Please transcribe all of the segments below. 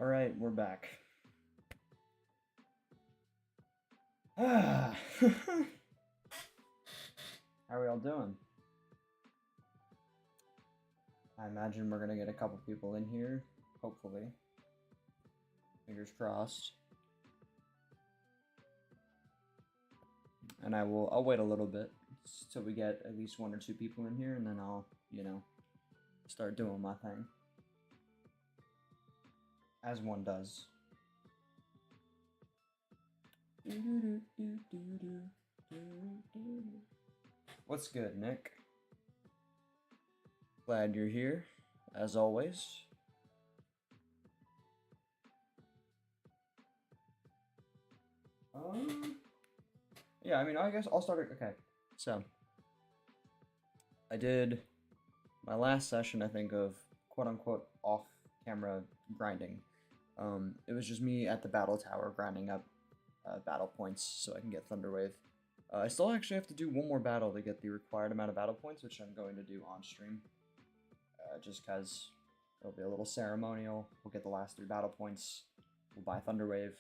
Alright, we're back. How are we all doing? I imagine we're gonna get a couple people in here, hopefully. Fingers crossed. And I'll wait a little bit till we get at least 1 or 2 people in here, and then I'll, start doing my thing. As one does. What's good, Nick? Glad you're here, as always. Yeah, I mean, I guess I'll start it. Okay, so I did my last session, I think, of quote-unquote off-camera grinding. It was just me at the battle tower grinding up battle points so I can get Thunderwave. I still actually have to do one more battle to get the required amount of battle points, which I'm going to do on stream. Just because it'll be a little ceremonial. We'll get the last 3 battle points. We'll buy Thunderwave.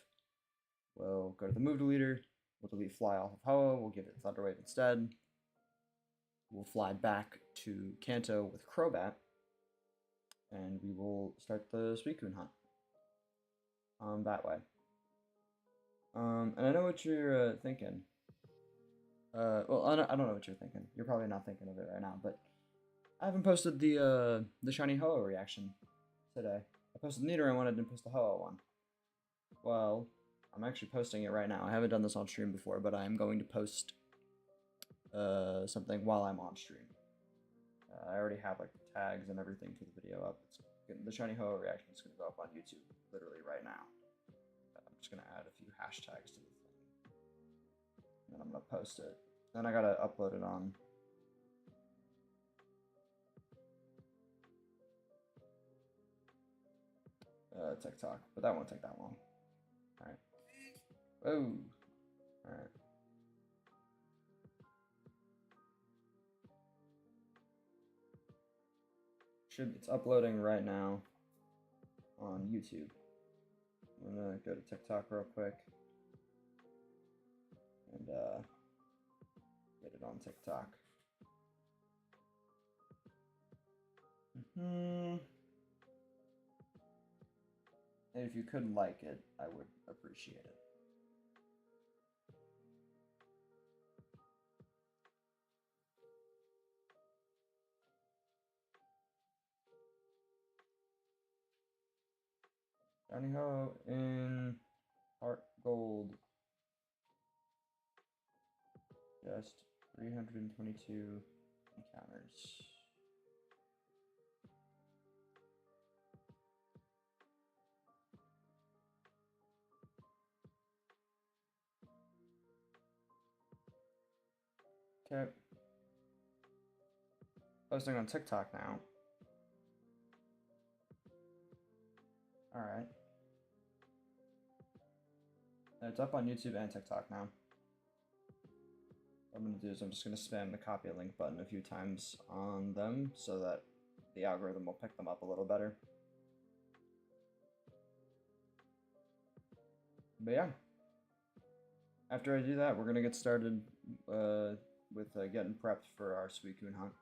We'll go to the move deleter. We'll delete Fly off of Hoa. We'll give it Thunderwave instead. We'll fly back to Kanto with Crobat. And we will start the Suicune hunt. That way. And I know what you're thinking. Well, I don't know what you're thinking. You're probably not thinking of it right now, but I haven't posted the shiny Hoa reaction today. I posted the Nidoran one, I didn't post the Hoa one. Well, I'm actually posting it right now. I haven't done this on stream before, but I am going to post something while I'm on stream. I already have like the tags and everything for the video up. The shiny Hoa reaction is going to go up on YouTube literally right now. I'm just going to add a few hashtags to the thing. And then I'm going to post it. Then I got to upload it on TikTok, but that won't take that long. Alright. Whoa. Alright. It's uploading right now on YouTube. I'm gonna go to TikTok real quick and get it on TikTok. And if you could like it, I would appreciate it. Shiny Hoa in Heartgold. Just 322 encounters. Okay. Posting on TikTok now. Alright. It's up on YouTube and TikTok now. What I'm going to do is I'm just going to spam the copy link button a few times on them so that the algorithm will pick them up a little better. But yeah. After I do that, we're going to get started with getting prepped for our Suicune hunt.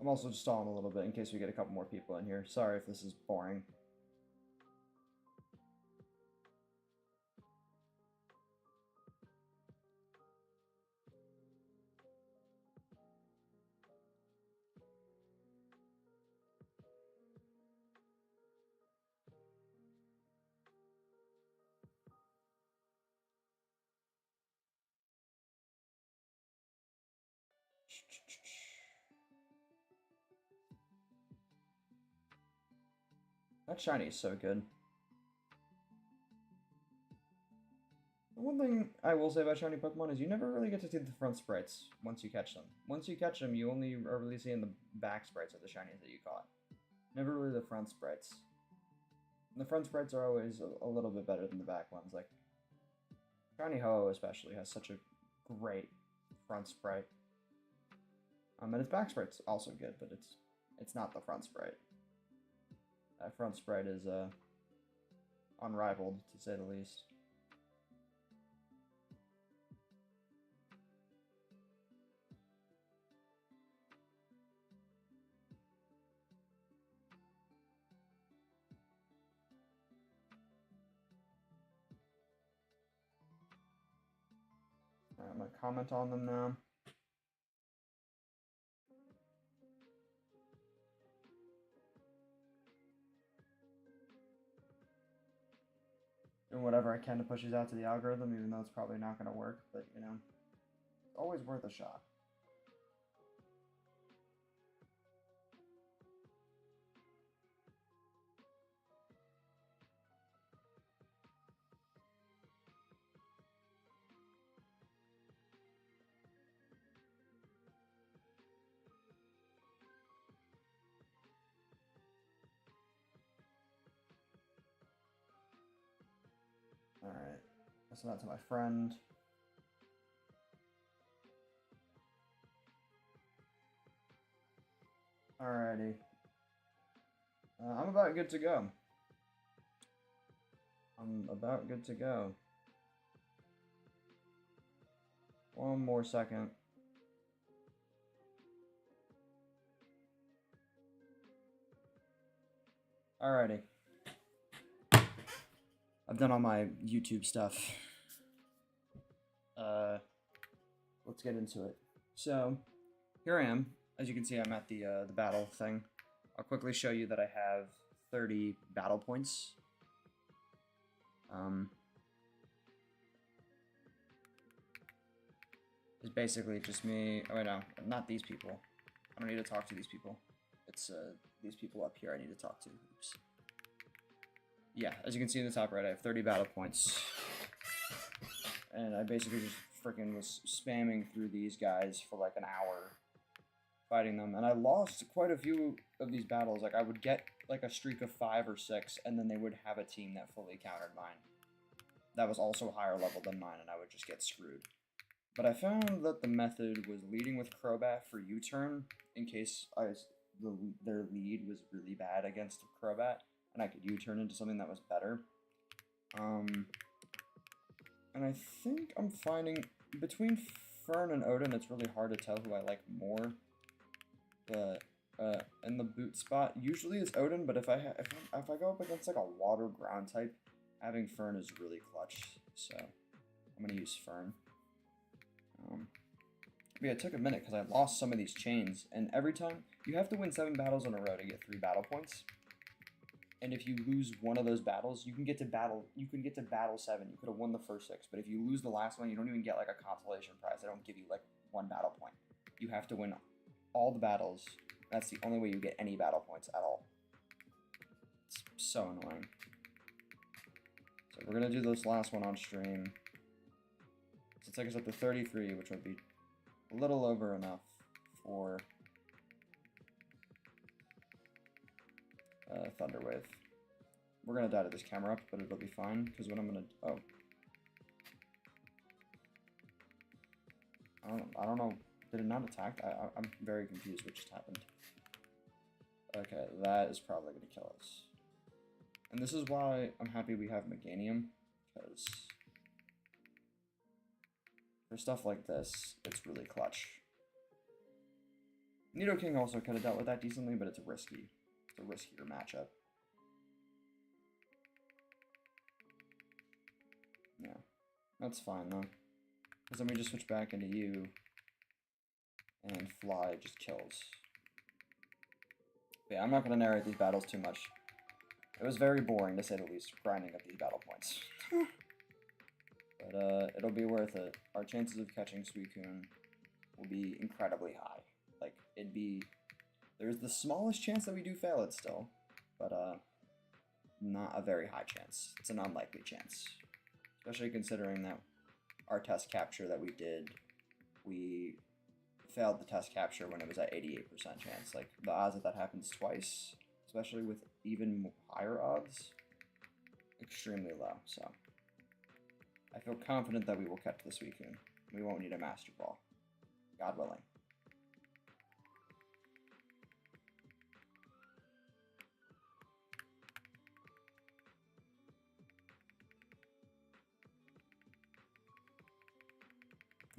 I'm also just stalling a little bit in case we get a couple more people in here. Sorry if this is boring. That shiny is so good. The one thing I will say about shiny Pokemon is you never really get to see the front sprites once you catch them. Once you catch them, you only are really seeing the back sprites of the shinies that you caught. Never really the front sprites. And the front sprites are always a little bit better than the back ones. Like, shiny Ho especially has such a great front sprite. And its back sprite's also good, but it's not the front sprite. That front sprite is unrivaled, to say the least. Alright, I'm gonna comment on them now. Doing whatever I can to push these out to the algorithm, even though it's probably not going to work, but you know, it's always worth a shot. Alright, I'll send that to my friend. Alrighty. I'm about good to go. I'm about good to go. One more second. Alrighty. I've done all my YouTube stuff. Let's get into it. So, here I am. As you can see, I'm at the battle thing. I'll quickly show you that I have 30 battle points. It's basically just me. Oh wait, no, not these people. I don't need to talk to these people. It's these people up here I need to talk to. Oops. Yeah, as you can see in the top right, I have 30 battle points. And I basically just freaking was spamming through these guys for like an hour, fighting them. And I lost quite a few of these battles. Like, I would get like a streak of 5 or 6, and then they would have a team that fully countered mine. That was also higher level than mine, and I would just get screwed. But I found that the method was leading with Crobat for U-turn, in case their lead was really bad against Crobat, and I could U-turn into something that was better. And I think I'm finding, between Fern and Odin, it's really hard to tell who I like more. But, in the boot spot, usually it's Odin, but if I go up against like a water ground type, having Fern is really clutch, so I'm gonna use Fern. But yeah, it took a minute because I lost some of these chains, and every time, you have to win 7 battles in a row to get 3 battle points. And if you lose one of those battles, you can get to battle 7. You could have won the first 6, but if you lose the last one, you don't even get like a consolation prize. They don't give you like 1 battle point. You have to win all the battles. That's the only way you get any battle points at all. It's so annoying. So we're gonna do this last one on stream. So it takes us up to 33, which would be a little over enough for Thunderwave. We're gonna die to this camera up, but it'll be fine, because what I'm gonna... Oh. I don't know. Did it not attack? I'm very confused what just happened. Okay, that is probably gonna kill us. And this is why I'm happy we have Meganium, because for stuff like this, it's really clutch. Nidoking also could have dealt with that decently, but it's risky. It's a riskier matchup. Yeah, that's fine though. Because then we just switch back into you, and Fly just kills. But yeah, I'm not going to narrate these battles too much. It was very boring, to say the least, grinding up these battle points. But it'll be worth it. Our chances of catching Suicune will be incredibly high. Like, there's the smallest chance that we do fail it still, but not a very high chance. It's an unlikely chance. Especially considering that our test capture that we did, we failed the test capture when it was at 88% chance. Like, the odds that happens twice, especially with even higher odds, extremely low, so I feel confident that we will catch the Suicune. We won't need a Master Ball. God willing.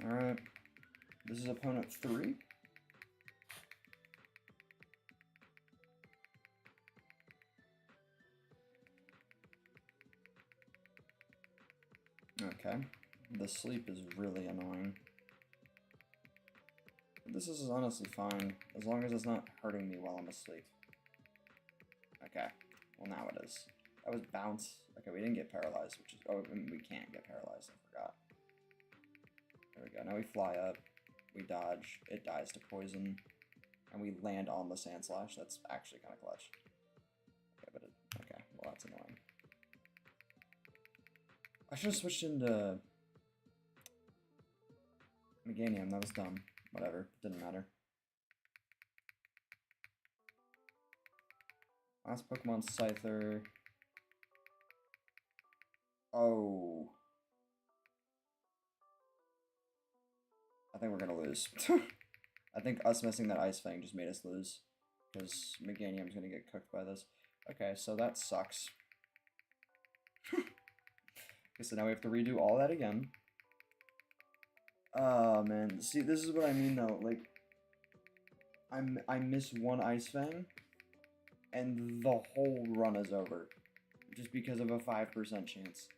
Alright. This is opponent 3. Okay. The sleep is really annoying. This is honestly fine, as long as it's not hurting me while I'm asleep. Okay. Well, now it is. That was bounce. Okay, we didn't get paralyzed, which is... Oh, we can't get paralyzed. I forgot. There we go. Now we fly up. We dodge. It dies to poison. And we land on the Sand Slash. That's actually kind of clutch. Okay, but okay, well, that's annoying. I should have switched into Meganium. That was dumb. Whatever. Didn't matter. Last Pokemon, Scyther. Oh. I think we're gonna lose. I think us missing that Ice Fang just made us lose. Because Meganium's gonna get cooked by this. Okay, so that sucks. Okay, so now we have to redo all that again. Oh, man. See, this is what I mean, though. Like, I miss one Ice Fang, and the whole run is over. Just because of a 5% chance.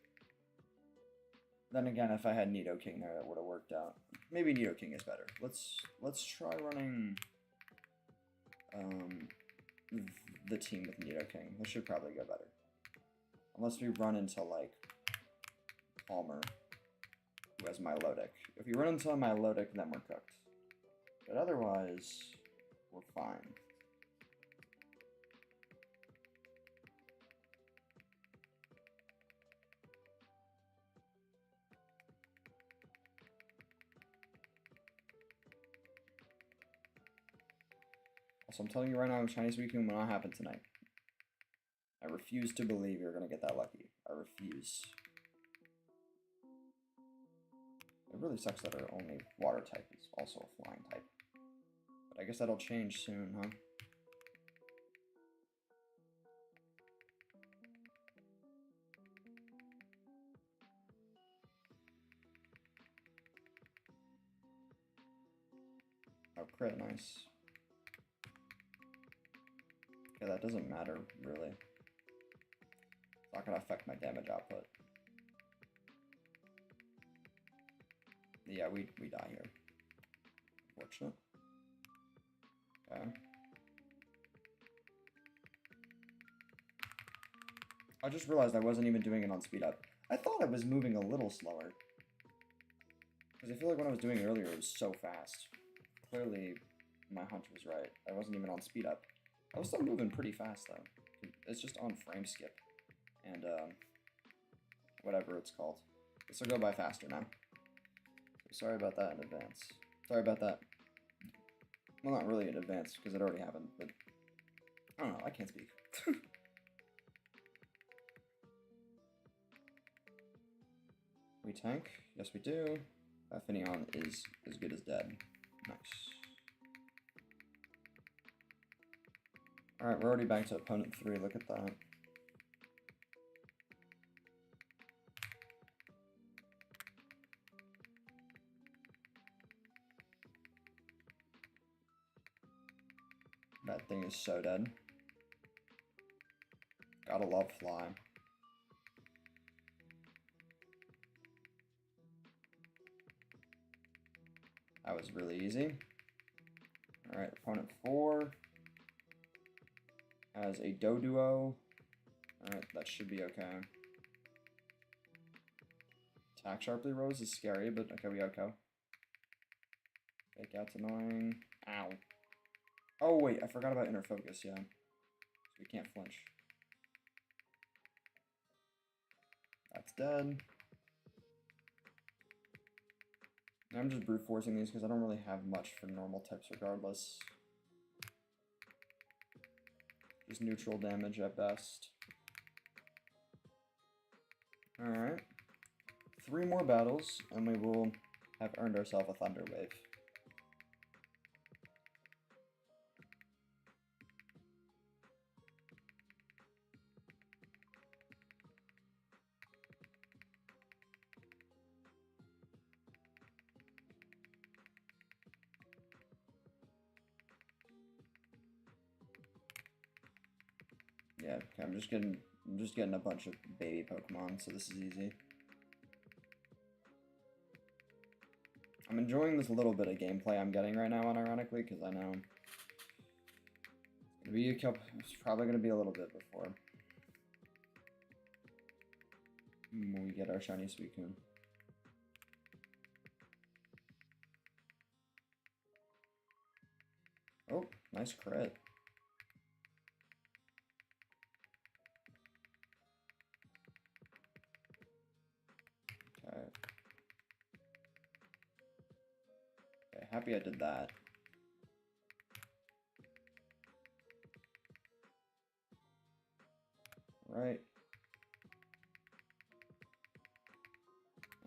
Then again, if I had Nidoking there, that would have worked out. Maybe Nidoking is better. Let's try running the team with Nidoking. This should probably go better. Unless we run into, like, Palmer, who has Milotic. If we run into Milotic, then we're cooked. But otherwise, we're fine. Also, I'm telling you right now, Chinese weekend will not happen tonight. I refuse to believe you're gonna get that lucky. I refuse. It really sucks that our only water type is also a flying type. But I guess that'll change soon, huh? Oh, crit, nice. Okay, that doesn't matter, really. It's not gonna affect my damage output. Yeah, we die here. Unfortunate. Okay. I just realized I wasn't even doing it on speed up. I thought I was moving a little slower. Because I feel like when I was doing it earlier, it was so fast. Clearly, my hunch was right. I wasn't even on speed up. I was still moving pretty fast, though. It's just on frame skip. And, whatever it's called. This will go by faster now. Sorry about that in advance. Sorry about that. Well, not really in advance, because it already happened, but... I don't know, I can't speak. We tank? Yes, we do. Finneon is as good as dead. Nice. Alright, we're already back to opponent 3, look at that. That thing is so dead. Gotta love Fly. That was really easy. Alright, opponent 4 has a Doduo. Alright, that should be okay. Attack Sharply Rose is scary, but okay, we okay. Fake Out's annoying. Ow. Oh wait, I forgot about Inner Focus, yeah. So we can't flinch. That's dead. I'm just brute forcing these because I don't really have much for normal types regardless. Just neutral damage at best. Alright. 3 more battles and we will have earned ourselves a Thunder Wave. Yeah, okay, I'm just getting a bunch of baby Pokemon, so this is easy. I'm enjoying this little bit of gameplay I'm getting right now, unironically, because I know it's probably gonna be a little bit before we get our shiny Suicune. Oh, nice crit. Okay. Okay, happy I did that. Right.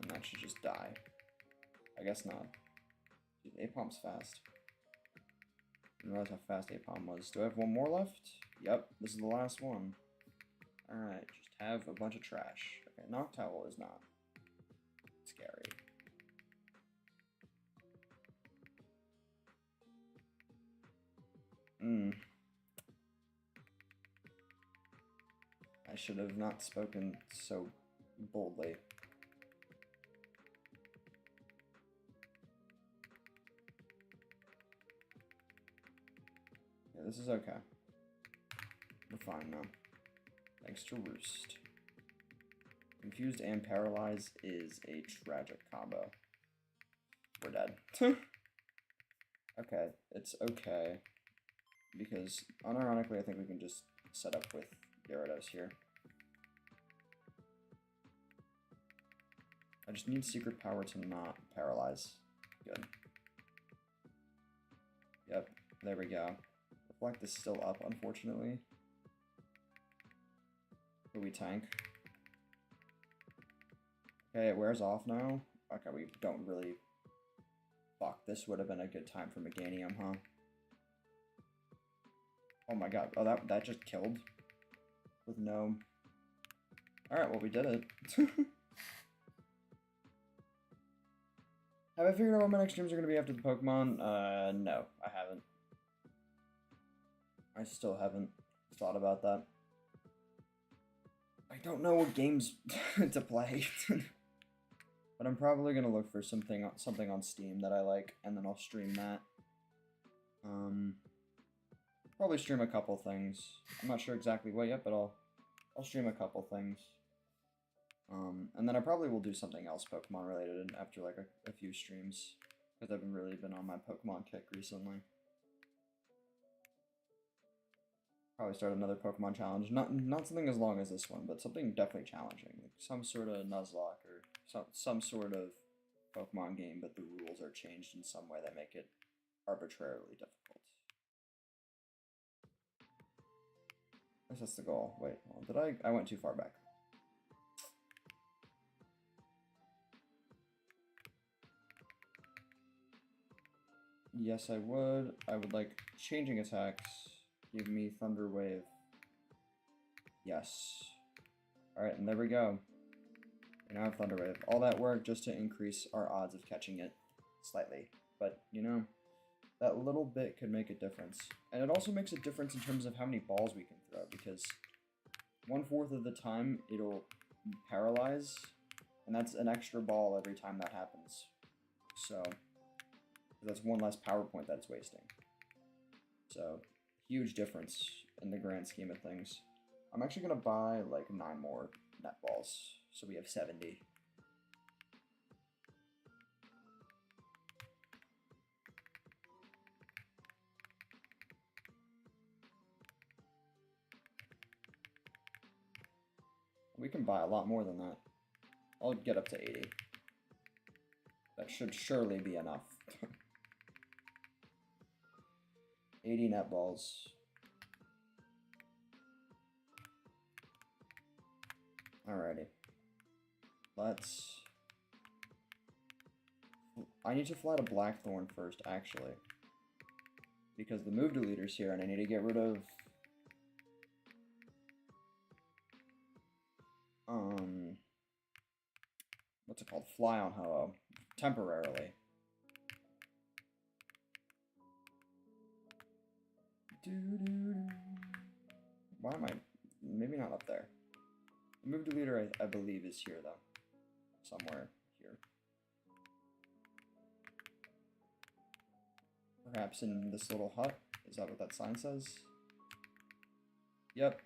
And that should just die. I guess not. Dude, Apomp's fast. I didn't realize how fast Apom was. Do I have one more left? Yep, this is the last one. Alright, just have a bunch of trash. Okay, Noctowl is not scary. I should have not spoken so boldly. Yeah, this is okay. We're fine now. Thanks to Roost. Confused and Paralyzed is a tragic combo. We're dead. Okay, it's okay. Because, unironically, I think we can just set up with Gyarados here. I just need Secret Power to not paralyze. Good. Yep, there we go. Reflect is still up, unfortunately. But we tank. Okay, it wears off now. Okay, we don't really... Fuck, this would have been a good time for Meganium, huh? Oh my god, oh that just killed? With no... Alright, well we did it. Have I figured out what my next streams are going to be after the Pokemon? No, I haven't. I still haven't thought about that. I don't know what games to play. But I'm probably going to look for something on Steam that I like, and then I'll stream that. Probably stream a couple things. I'm not sure exactly what yet, but I'll stream a couple things. And then I probably will do something else Pokemon related after like a few streams, because I've really been on my Pokemon kick recently. Probably start another Pokemon challenge. Not something as long as this one, but something definitely challenging, like some sort of Nuzlocke or some sort of Pokemon game, but the rules are changed in some way that make it arbitrarily difficult. I guess that's the goal. Wait, well, did I went too far back. Yes, I would. I would like changing attacks. Give me Thunder Wave. Yes. Alright, and there we go. We now have Thunder Wave. All that work just to increase our odds of catching it slightly. But, you know, that little bit could make a difference. And it also makes a difference in terms of how many balls we can throw, because 1/4 of the time it'll paralyze, and that's an extra ball every time that happens. So, that's one less power point that it's wasting. So, huge difference in the grand scheme of things. I'm actually going to buy like 9 more net balls, so we have 70. We can buy a lot more than that. I'll get up to 80. That should surely be enough. 80 net balls. Alrighty. I need to fly to Blackthorn first, actually. Because the move deleter's here, and I need to get rid of... what's it called? Fly on Hello. Temporarily. Why am I maybe not up there. The move deleter, I believe, is here, though. Somewhere here. Perhaps in this little hut. Is that what that sign says? Yep.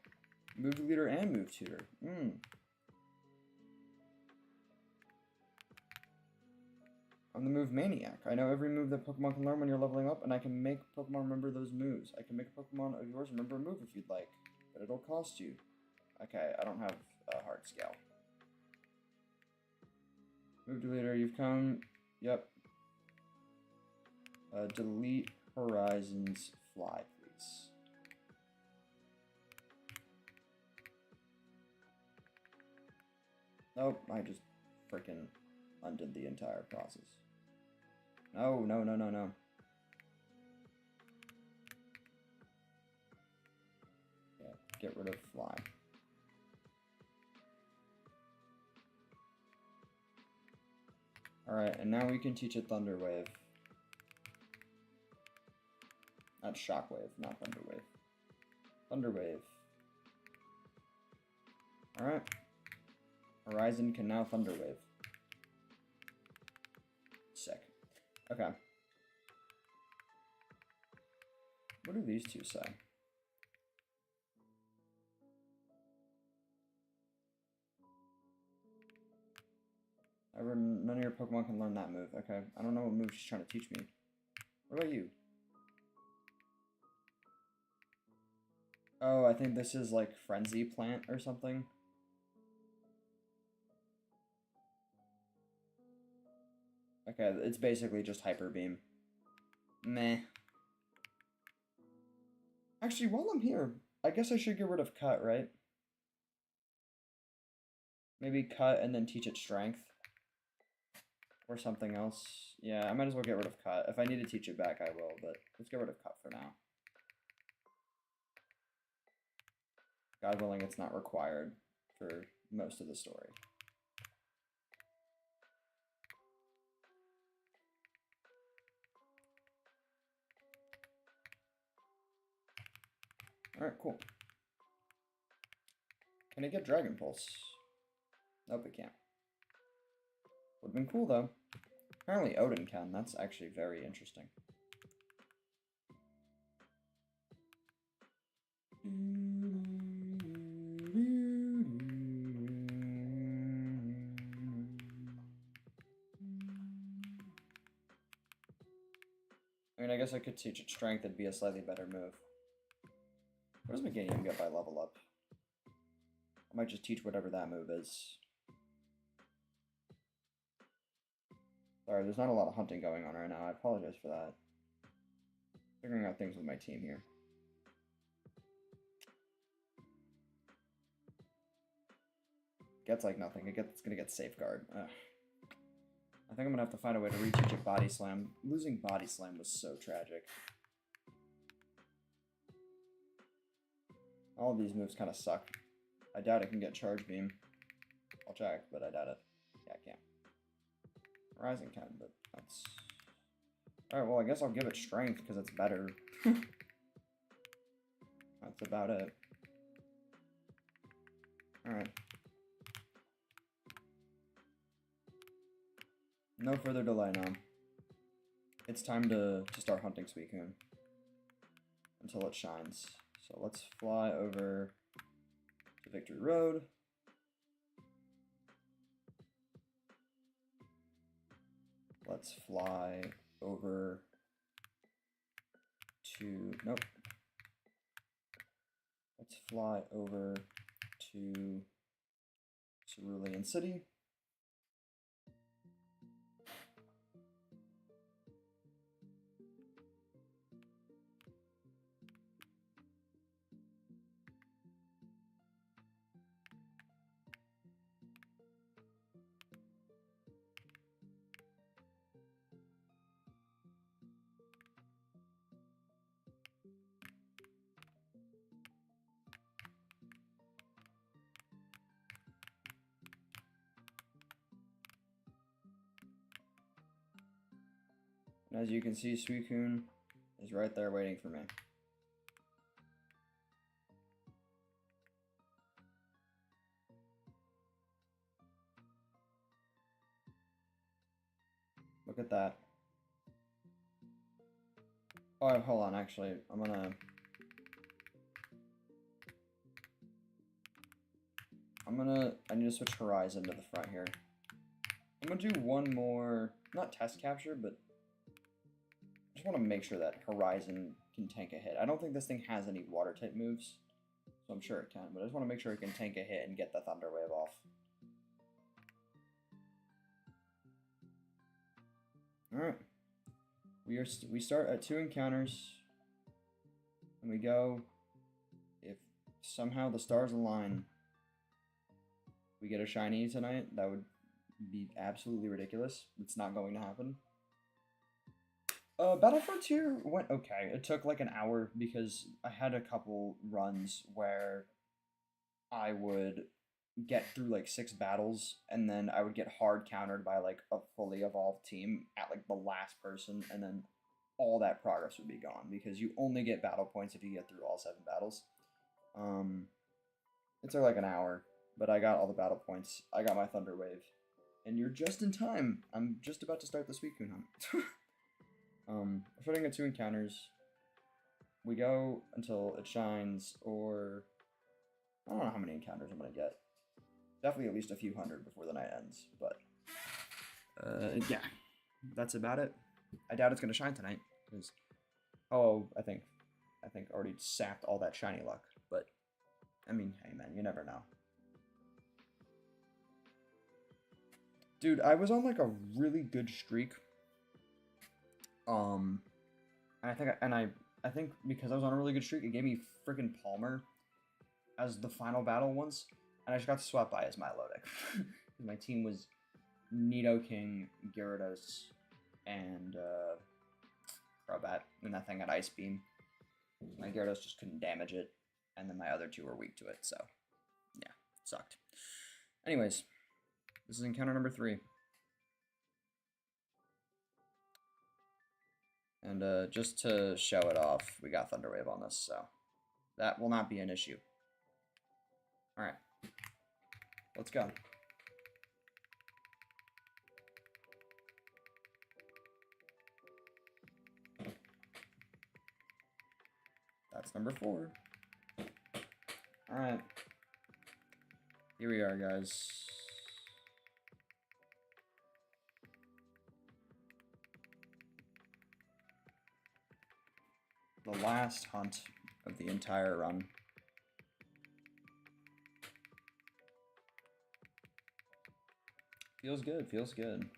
Move deleter and move tutor. I'm the move maniac. I know every move that Pokemon can learn when you're leveling up, and I can make Pokemon remember those moves. I can make a Pokemon of yours remember a move if you'd like, but it'll cost you. Okay, I don't have a hard scale. Move deleter, you've come. Yep. Delete Horizons Fly, please. Nope, I just freaking undid the entire process. No, no, no, no, no. Yeah, get rid of Fly. Alright, and now we can teach it Thunder Wave. Not Shockwave, not Thunder Wave. Thunder Wave. Alright. Horizon can now Thunder Wave. Sick. Okay. What do these two say? None of your Pokemon can learn that move. Okay. I don't know what move she's trying to teach me. What about you? Oh, I think this is like Frenzy Plant or something. Okay, it's basically just Hyper Beam. Meh. Actually, while I'm here, I guess I should get rid of Cut, right? Maybe Cut and then teach it Strength. Or something else. Yeah, I might as well get rid of Cut. If I need to teach it back, I will, but let's get rid of Cut for now. God willing, it's not required for most of the story. Alright, cool. Can it get Dragon Pulse? Nope, it can't. Would've been cool, though. Apparently Odin can. That's actually very interesting. I mean, I guess I could teach it Strength. It'd be a slightly better move. What does Meganium get by level up? I might just teach whatever that move is. Sorry, there's not a lot of hunting going on right now. I apologize for that. Figuring out things with my team here. Gets like nothing. It's gonna get Safeguard. Ugh. I think I'm gonna have to find a way to reteach it Body Slam. Losing Body Slam was so tragic. All of these moves kind of suck. I doubt it can get Charge Beam. I'll check, but I doubt it. Yeah, I can't. Horizon can, but that's... Alright, well, I guess I'll give it Strength, because it's better. That's about it. Alright. No further delay now. It's time to start hunting Suicune. Until it shines. So let's fly over to Victory Road. Let's fly over to... Nope. Let's fly over to Cerulean City. And as you can see, Suicune is right there waiting for me. Look at that. Oh, hold on, actually, I need to switch Horizon to the front here. I'm gonna do one more, not test capture, but I just want to make sure that Horizon can tank a hit. I don't think this thing has any water type moves, so I'm sure it can, but I just want to make sure it can tank a hit and get the Thunder Wave off. Alright. We start at 2 encounters, and we go, if somehow the stars align, we get a shiny tonight. That would be absolutely ridiculous. It's not going to happen. Battle Frontier went okay. It took like an hour because I had a couple runs where I would get through like 6 battles and then I would get hard countered by like a fully evolved team at like the last person, and then all that progress would be gone because you only get battle points if you get through all 7 battles. It took like an hour, but I got all the battle points. I got my Thunder Wave, and you're just in time. I'm just about to start the Suicune hunt. We're starting at 2 encounters. We go until it shines, or I don't know how many encounters I'm gonna get. Definitely at least a few hundred before the night ends, but yeah, that's about it. I doubt it's gonna shine tonight because I think already sapped all that shiny luck. But I mean, hey man, you never know. Dude, I was on like a really good streak. And I think because I was on a really good streak, it gave me freaking Palmer as the final battle once, and I just got swept by his Milotic. My team was Nidoking, Gyarados, and Crobat, and that thing had Ice Beam. My Gyarados just couldn't damage it, and then my other 2 were weak to it, so yeah, it sucked. Anyways, this is encounter number 3. And just to show it off, we got Thunder Wave on this, so that will not be an issue. Alright, let's go. That's number 4. Alright. Here we are, guys. The last hunt of the entire run. Feels good, feels good.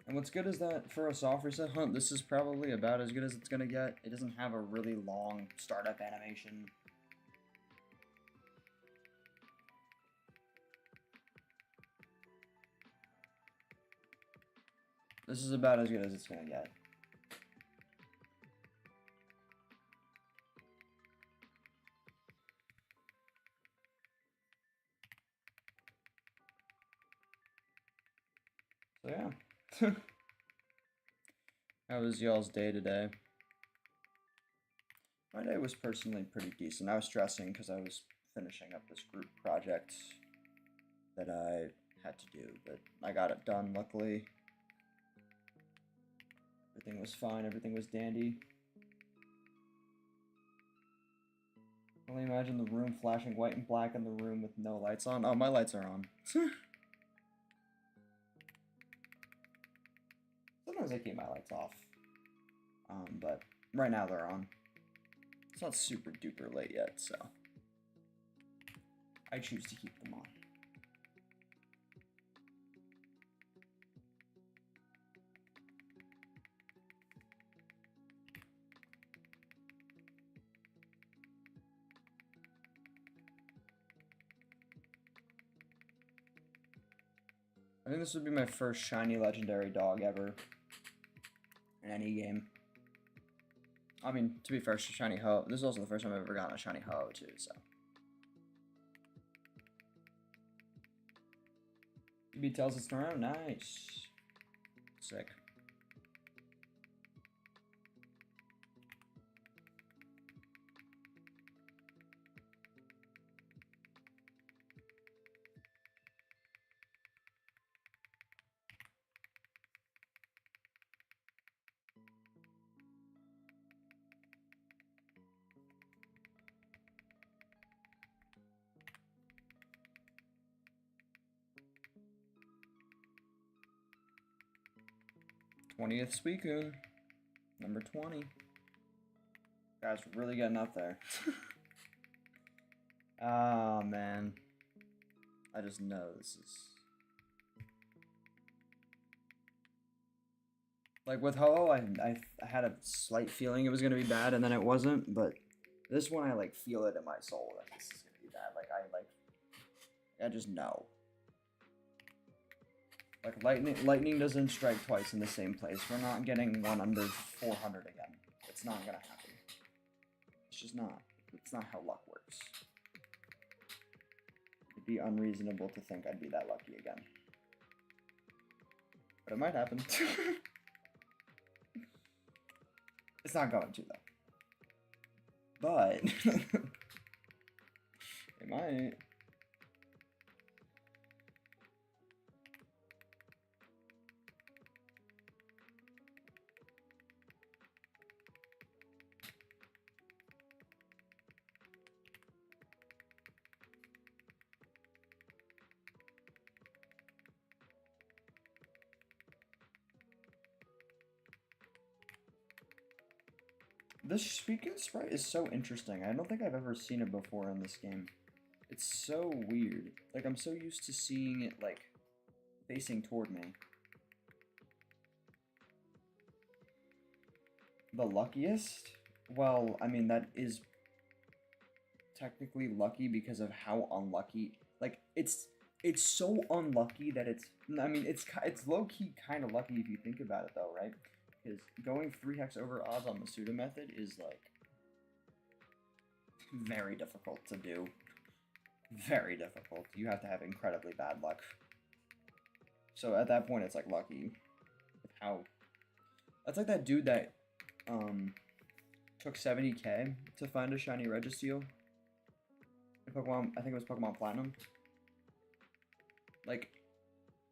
And what's good is that for a soft reset hunt, this is probably about as good as it's gonna get. It doesn't have a really long startup animation. This is about as good as it's gonna get. So yeah. How was y'all's day today? My day was personally pretty decent. I was stressing because I was finishing up this group project that I had to do, but I got it done, luckily. Everything was fine, everything was dandy. Only imagine the room flashing white and black in the room with no lights on. Oh, my lights are on. Sometimes I keep my lights off, but right now they're on. It's not super duper late yet, so I choose to keep them on. I think this would be my first shiny legendary dog ever in any game. I mean, to be fair, shiny Ho. This is also the first time I've ever gotten a shiny Ho too, so. BB tells us around. Nice. Sick. 20th Suicune. Number 20. Guys, we're really getting up there. Oh, man. I just know this is... Like, with Ho-Oh, I had a slight feeling it was going to be bad, and then it wasn't, but this one, I, like, feel it in my soul that this is going to be bad. Like, I just know. Like, lightning doesn't strike twice in the same place. We're not getting one under 400 again. It's not going to happen. It's just not. It's not how luck works. It'd be unreasonable to think I'd be that lucky again. But it might happen. It's not going to, though. But it might. This Suicune sprite is so interesting. I don't think I've ever seen it before in this game. It's so weird. Like, I'm so used to seeing it, like, facing toward me. The luckiest? Well, I mean, that is technically lucky because of how unlucky... Like, it's so unlucky that it's... I mean, it's low-key kind of lucky if you think about it, though, right? Because going 3 hex over odds on the pseudo method is, like, very difficult to do. Very difficult. You have to have incredibly bad luck. So at that point, it's, like, lucky. How... That's like that dude that, took 70k to find a shiny Registeel. In Pokemon, I think it was Pokemon Platinum. Like,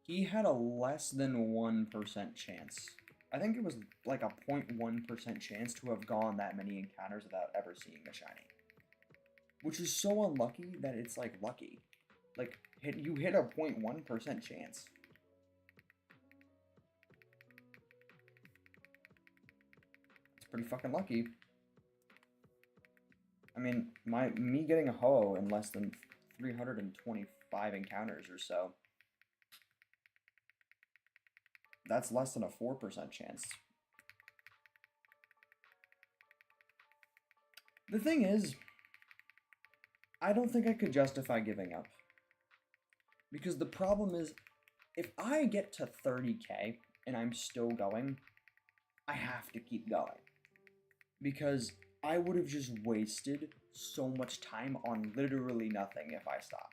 he had a less than 1% chance. I think it was like a 0.1% chance to have gone that many encounters without ever seeing a shiny. Which is so unlucky that it's like lucky. Like, you hit a 0.1% chance. It's pretty fucking lucky. I mean, me getting a Ho-Oh in less than 325 encounters or so. That's less than a 4% chance. The thing is, I don't think I could justify giving up. Because the problem is, if I get to 30k and I'm still going, I have to keep going. Because I would have just wasted so much time on literally nothing if I stopped.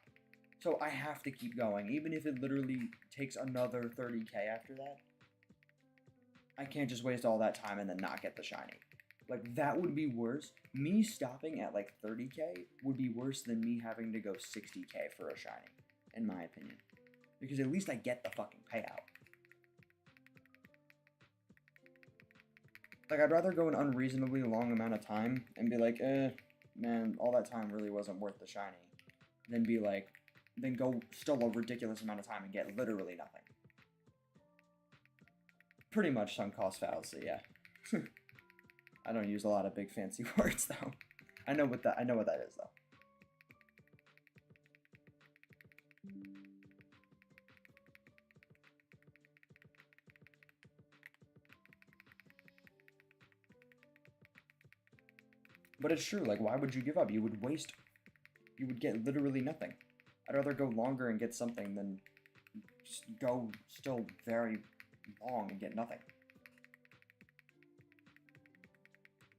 So I have to keep going, even if it literally takes another 30k after that. I can't just waste all that time and then not get the shiny. Like, that would be worse. Me stopping at like 30k would be worse than me having to go 60k for a shiny, in my opinion. Because at least I get the fucking payout. Like, I'd rather go an unreasonably long amount of time and be like, man, all that time really wasn't worth the shiny. Than be like, then go still a ridiculous amount of time and get literally nothing. Pretty much sunk cost fallacy, yeah. I don't use a lot of big fancy words though. I know what that is though. But it's true, like, why would you give up? You would get literally nothing. I'd rather go longer and get something than just go still very long and get nothing.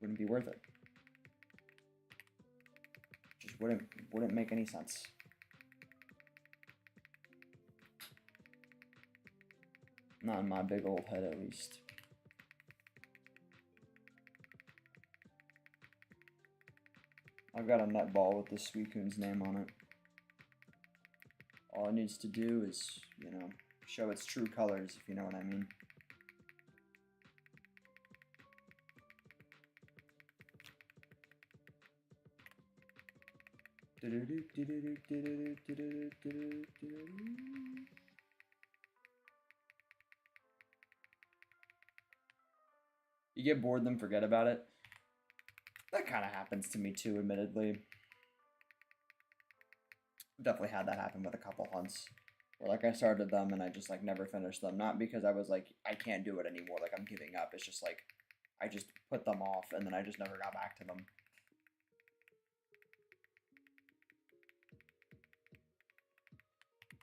Wouldn't be worth it. Just wouldn't make any sense. Not in my big old head, at least. I've got a netball with the Suicune's name on it. All it needs to do is, you know, show its true colors, if you know what I mean. You get bored, then forget about it. That kind of happens to me too, admittedly. Definitely had that happen with a couple hunts. Where like I started them and I just like never finished them. Not because I was like, I can't do it anymore, like I'm giving up. It's just like, I just put them off and then I just never got back to them.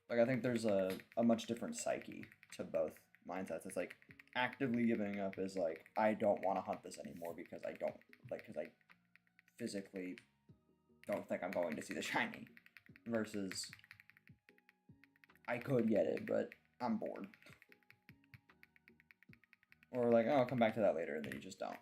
Like I think there's a much different psyche to both mindsets. It's like actively giving up is like, I don't want to hunt this anymore because I don't, like, because I physically don't think I'm going to see the shiny. Versus, I could get it, but I'm bored. Or like, oh, I'll come back to that later, and then you just don't.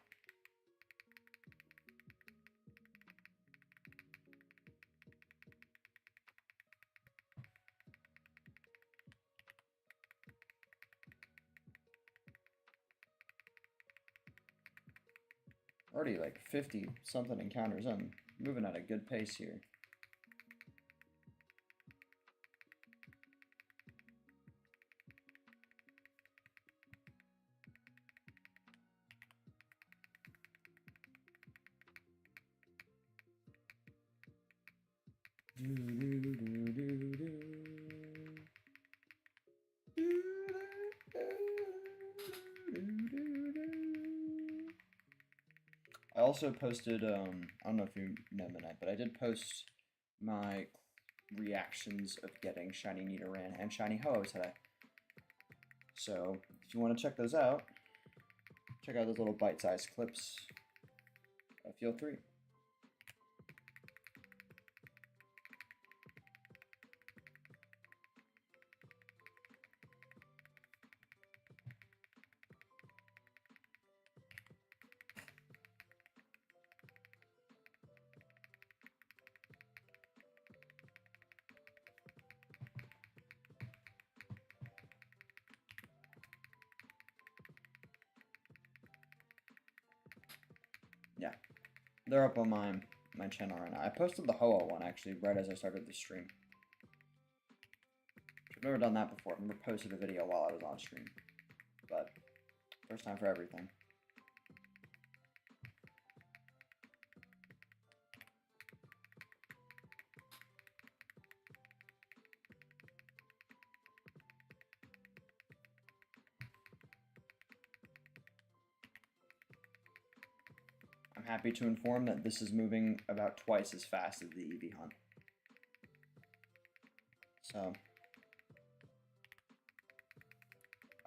Already like 50 something encounters. I'm moving at a good pace here. I also posted, I don't know if you know Midnight, but I did post my reactions of getting Shiny Nidoran and Shiny Ho today. So, if you want to check those out, check out those little bite-sized clips. Feel free. Yeah, they're up on my channel right now. I posted the Ho-Oh one actually right as I started the stream. I've never done that before. I've never posted a video while I was on stream, but first time for everything. I'm happy to inform that this is moving about twice as fast as the EV hunt. So,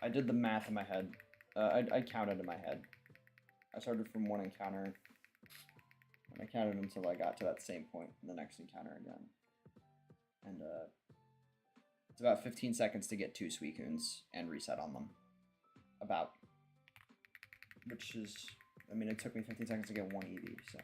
I did the math in my head. I counted in my head. I started from one encounter, and I counted until I got to that same point in the next encounter again. And it's about 15 seconds to get 2 Suicunes and reset on them. About. Which is, I mean, it took me 15 seconds to get 1 EV, so.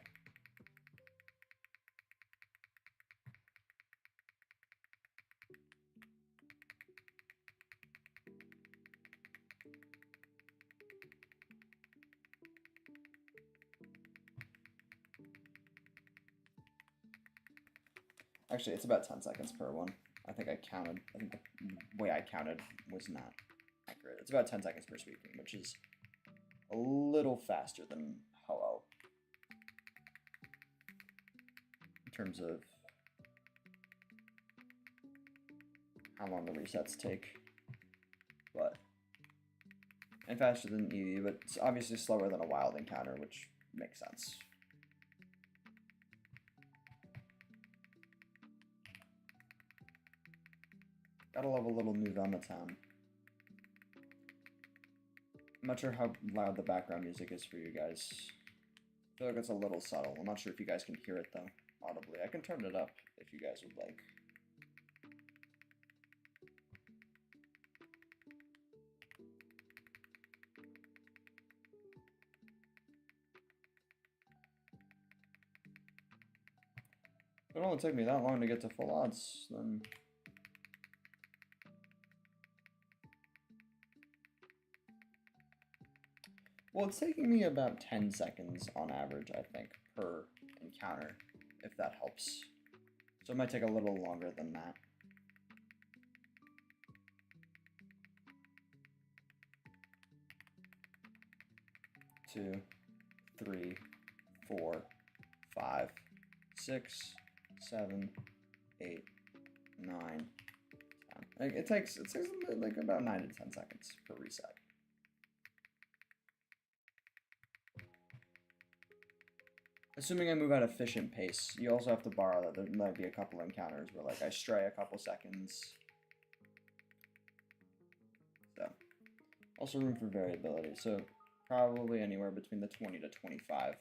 Actually, it's about 10 seconds per one. I think the way I counted was not accurate. It's about 10 seconds per Suicune, which is a little faster than Ho-Oh in terms of how long the resets take. But, and faster than EV, but it's obviously slower than a wild encounter, which makes sense. Gotta love a little new Velmatown. I'm not sure how loud the background music is for you guys. I feel like it's a little subtle. I'm not sure if you guys can hear it though, audibly. I can turn it up if you guys would like. If it only took me that long to get to full odds, then... Well, it's taking me about 10 seconds on average, I think, per encounter, if that helps. So it might take a little longer than that. 2, 3, 4, 5, 6, 7, 8, 9, 10. Like it takes like about 9 to 10 seconds per reset. Assuming I move at efficient pace, you also have to borrow that there might be a couple encounters where like I stray a couple seconds. So, also room for variability. So probably anywhere between the 20 to 25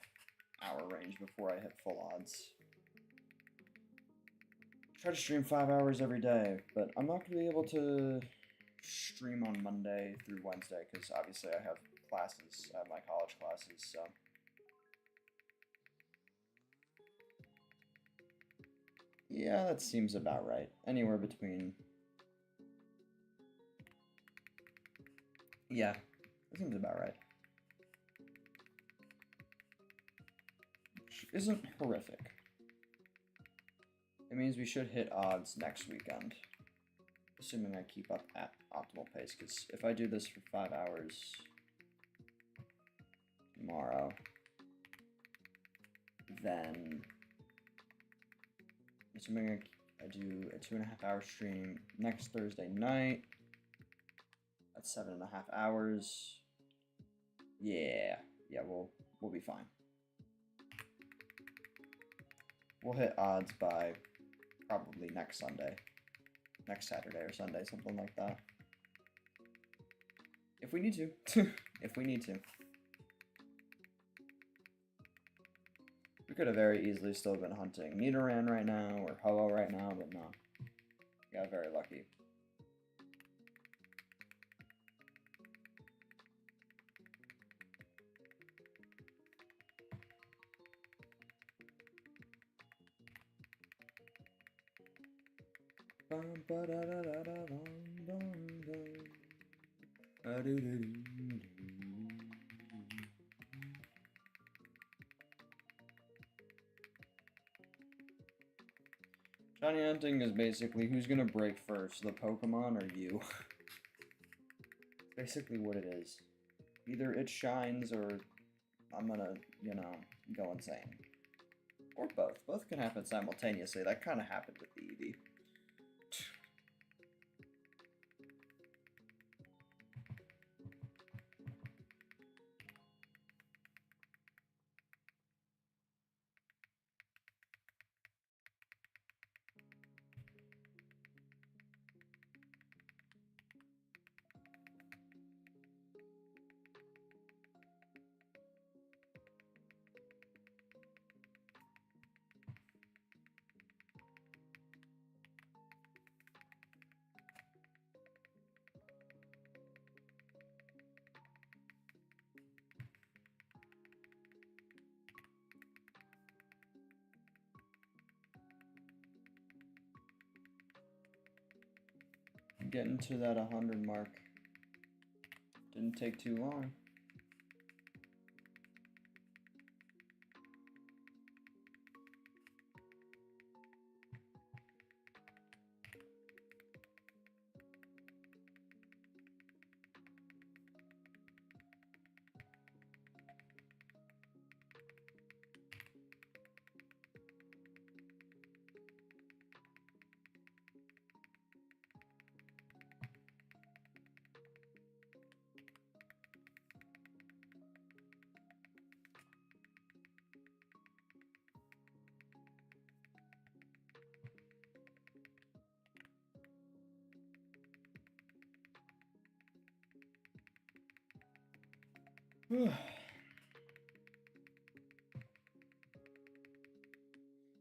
hour range before I hit full odds. Try to stream 5 hours every day, but I'm not going to be able to stream on Monday through Wednesday because obviously I have classes, I have my college classes, so. Yeah, that seems about right. Anywhere between. Yeah, that seems about right. Which isn't horrific. It means we should hit odds next weekend. Assuming I keep up at optimal pace, because if I do this for 5 hours tomorrow, then assuming I do a 2.5 hour stream next Thursday night, that's 7.5 hours. Yeah, we'll be fine. We'll hit odds by probably next Sunday, next Saturday or Sunday, something like that. If we need to, if we need to. We could have very easily still been hunting Nidoran right now or Ho-Oh right now, but no. Got very lucky. Shiny hunting is basically who's gonna break first, the Pokemon or you. Basically what it is. Either it shines or I'm gonna, you know, go insane. Or both. Both can happen simultaneously. That kind of happened with the Eevee. Getting to that 100 mark didn't take too long.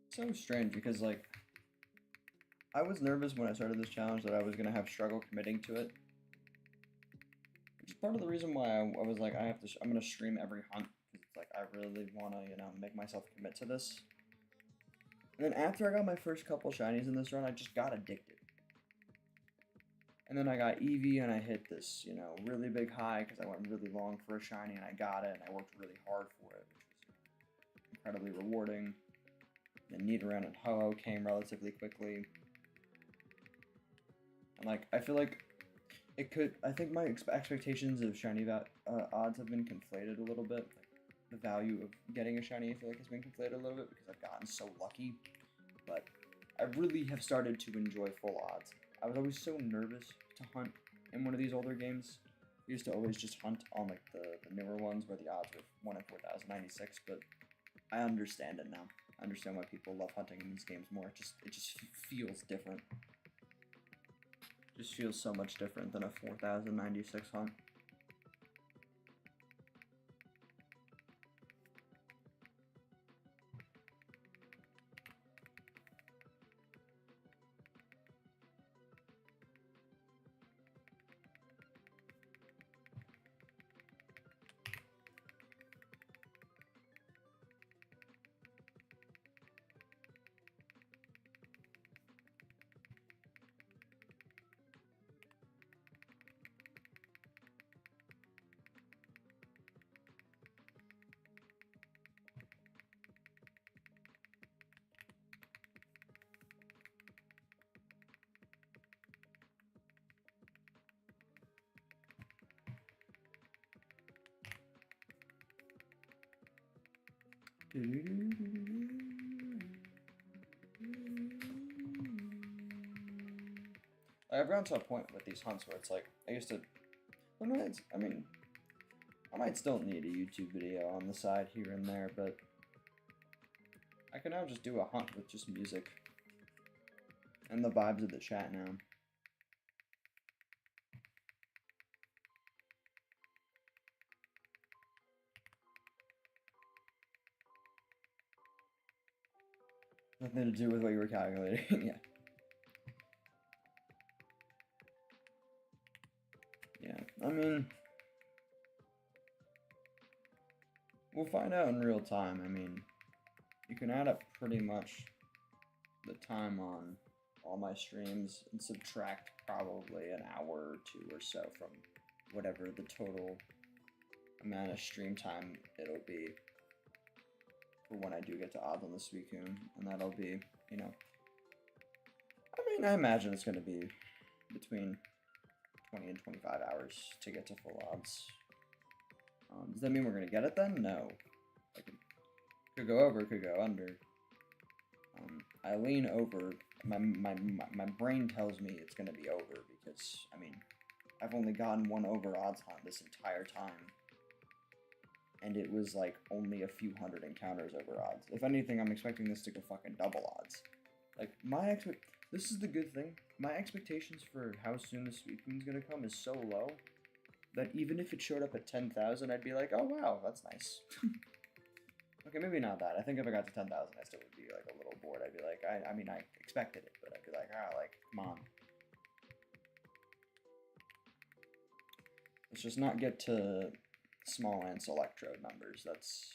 So strange because, like, I was nervous when I started this challenge that I was gonna have struggle committing to it. Which is part of the reason why I was like, I'm gonna stream every hunt because it's like I really wanna, you know, make myself commit to this. And then after I got my first couple shinies in this run, I just got addicted. And then I got Eevee and I hit this, you know, really big high because I went really long for a shiny and I got it and I worked really hard for it, which was incredibly rewarding. Then Nidoran and Ho-Oh came relatively quickly. And like, I feel like it could. I think my expectations of shiny odds have been conflated a little bit. Like, the value of getting a shiny, I feel like, has been conflated a little bit because I've gotten so lucky. But I really have started to enjoy full odds. I was always so nervous to hunt in one of these older games. I used to always just hunt on like the newer ones where the odds were 1 in 4,096, but I understand it now. I understand why people love hunting in these games more. It just feels different. It just feels so much different than a 4,096 hunt. I've gotten to a point with these hunts where it's like, I used to, I mean, I might still need a YouTube video on the side here and there, but I can now just do a hunt with just music and the vibes of the chat now. Nothing to do with what you were calculating, yeah. Yeah, I mean, we'll find out in real time. I mean, you can add up pretty much the time on all my streams and subtract probably an hour or two or so from whatever the total amount of stream time it'll be for when I do get to odds on the Suicune, and that'll be, you know, I mean, I imagine it's going to be between 20 and 25 hours to get to full odds. Does that mean we're going to get it then? No. Like, it could go over, it could go under. I lean over. My brain tells me it's going to be over because, I mean, I've only gotten one over odds hunt this entire time. And it was like only a few hundred encounters over odds. If anything, I'm expecting this to go fucking double odds. Like, this is the good thing. My expectations for how soon the Suicune's gonna come is so low that even if it showed up at 10,000, I'd be like, oh wow, that's nice. Okay, maybe not that. I think if I got to 10,000, I still would be like a little bored. I'd be like, I mean, I expected it, but I'd be like, like, come on. Let's just not get to small ants electrode numbers. That's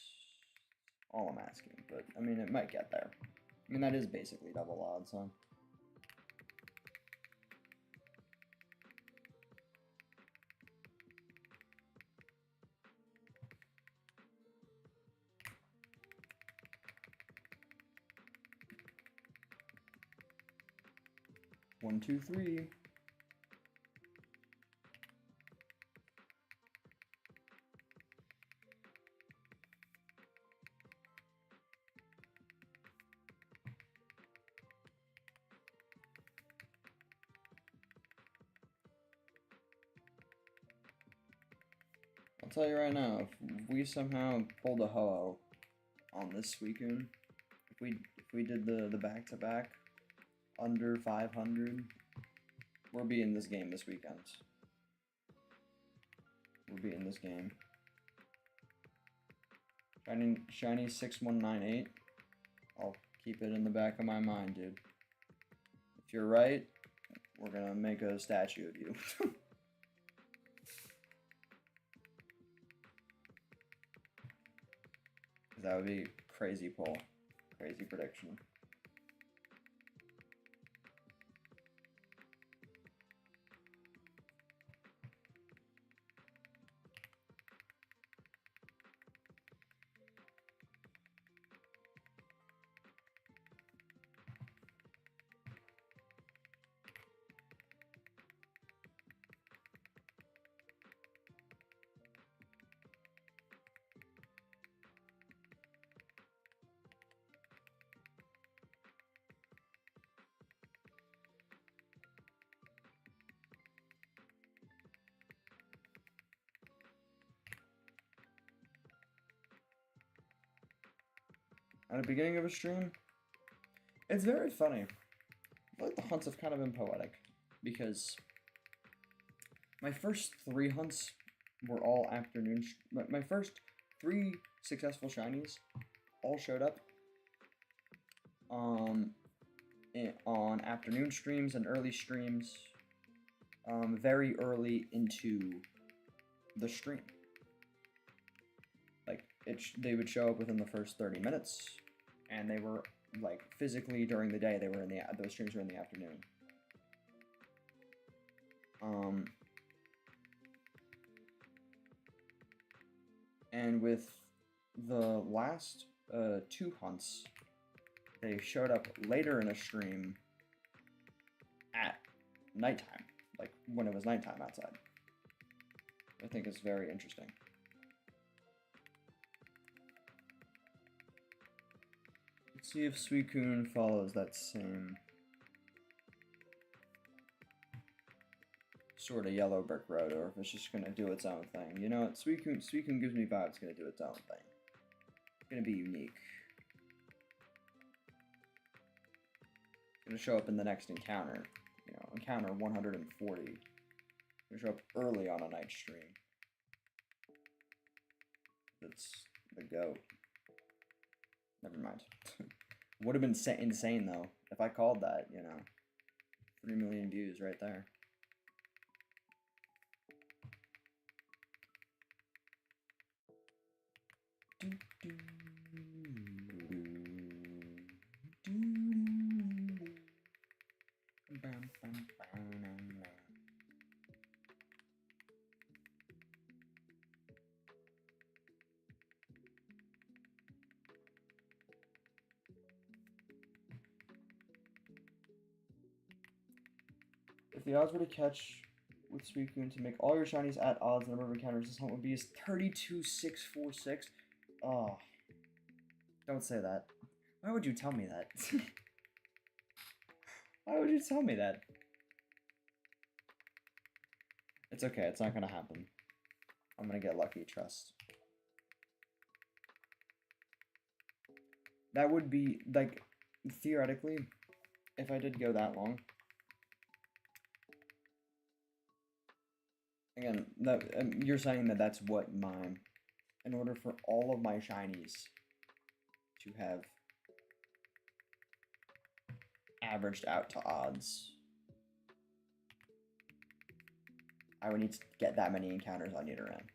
all I'm asking. But, I mean, it might get there. I mean, that is basically double odds, huh? One, two, three. I'll tell you right now, if we somehow pulled a ho-oh on this Suicune, if we did the back-to-back under 500, we're beating this game this weekend. We're beating this game. Shiny 6198. I'll keep it in the back of my mind, dude. If you're right, we're gonna make a statue of you. That would be crazy pull. Crazy prediction. at the beginning of a stream, it's very funny. I feel like the hunts have kind of been poetic, because my first 3 hunts were all afternoon. My first 3 successful shinies all showed up on afternoon streams and early streams, very early into the stream. Like, they would show up within the first 30 minutes, and they were, like, physically during the day, those streams were in the afternoon. And with the last 2 hunts, they showed up later in a stream at nighttime, like when it was nighttime outside. I think it's very interesting. Let's see if Suicune follows that same sort of yellow brick road, or if it's just gonna do its own thing. You know what? Suicune gives me vibes it's gonna do its own thing. It's gonna be unique. It's gonna show up in the next encounter. You know, encounter 140. It's gonna show up early on a night stream. It's the GOAT. Never mind. Would have been insane though if I called that, you know. 3 million views right there. If the odds were to catch with Suicune to make all your shinies at odds, the number of encounters this hunt would be is 32,646. Oh, don't say that. Why would you tell me that? Why would you tell me that? It's okay, it's not gonna happen. I'm gonna get lucky, trust. That would be, like, theoretically, if I did go that long. Again, you're saying that that's what in order for all of my shinies to have averaged out to odds, I would need to get that many encounters on Nidoran.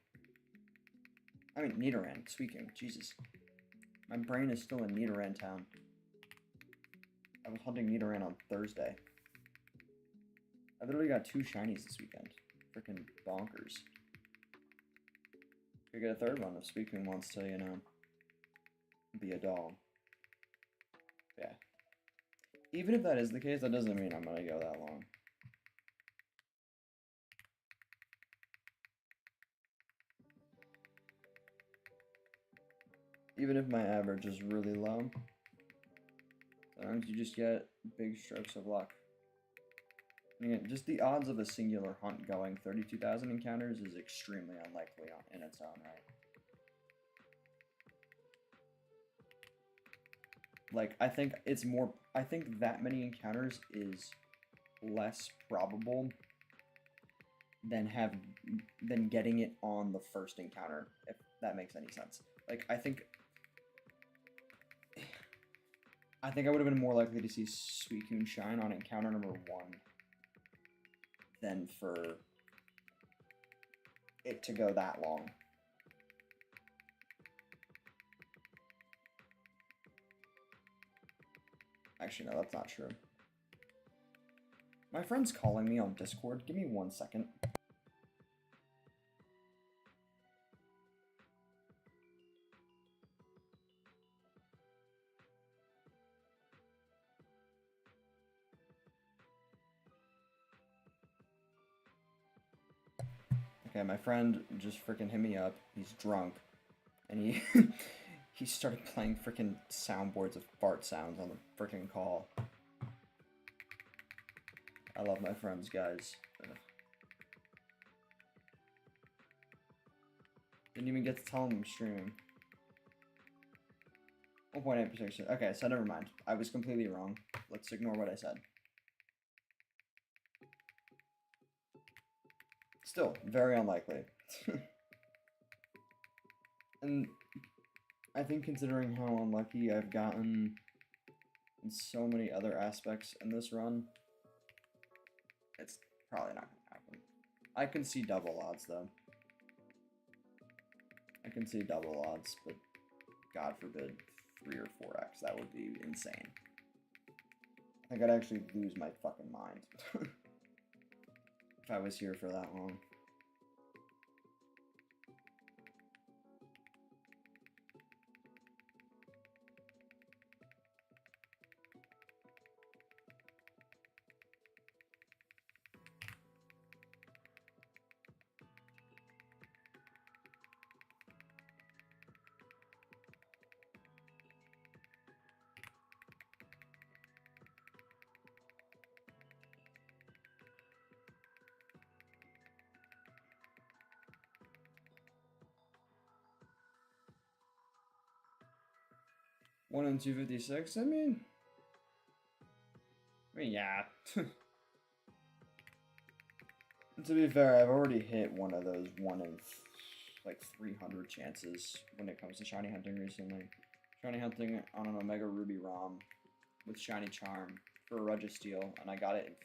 I mean, Nidoran, Suicune, Jesus. My brain is still in Nidoran town. I was hunting Nidoran on Thursday. I literally got 2 shinies this weekend. Freaking bonkers. Could get a 3rd one if Suicune wants to, you know, be a dog. Yeah. Even if that is the case, that doesn't mean I'm gonna go that long. Even if my average is really low, sometimes you just get big strokes of luck. Again, just the odds of a singular hunt going 32,000 encounters is extremely unlikely in its own right. Like, I think that many encounters is less probable than getting it on the first encounter, if that makes any sense. Like, I think I would have been more likely to see Suicune shine on encounter number 1 than for it to go that long. Actually, no, that's not true. My friend's calling me on Discord. Give me 1 second. Okay, my friend just freaking hit me up. He's drunk. And he he started playing freaking soundboards of fart sounds on the freaking call. I love my friends, guys. Didn't even get to tell him I'm streaming. 1.8%. Okay, so never mind. I was completely wrong. Let's ignore what I said. Still, very unlikely. And I think considering how unlucky I've gotten in so many other aspects in this run, it's probably not going to happen. I can see double odds, though. I can see double odds, but God forbid 3 or 4x. That would be insane. I think I'd actually lose my fucking mind if I was here for that long. One in 256. I mean, yeah. To be fair, I've already hit one of those 1 in like 300 chances when it comes to shiny hunting recently. Shiny hunting on an Omega Ruby ROM with shiny charm for a Registeel, and I got it in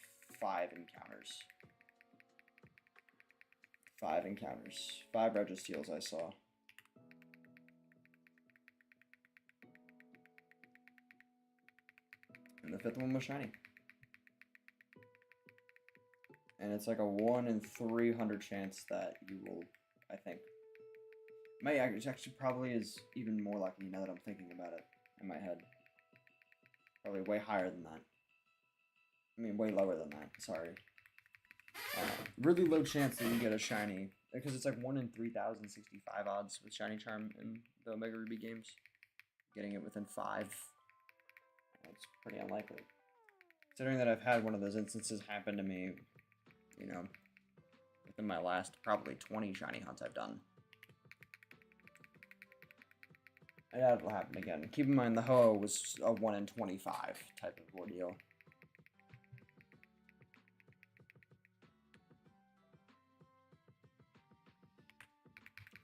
5 encounters. 5 encounters. 5 Registeels I saw. And the 5th one was shiny. And it's like a 1 in 300 chance that you will, I think. It actually probably is even more likely now that I'm thinking about it in my head. Probably way higher than that. I mean, way lower than that, sorry. Really low chance that you get a shiny, because it's like 1 in 3,065 odds with shiny charm in the Omega Ruby games. Getting it within 5. It's pretty unlikely. Considering that I've had one of those instances happen to me, you know, within my last probably 20 shiny hunts I've done. I doubt it will happen again. Keep in mind the Ho was a 1 in 25 type of ordeal.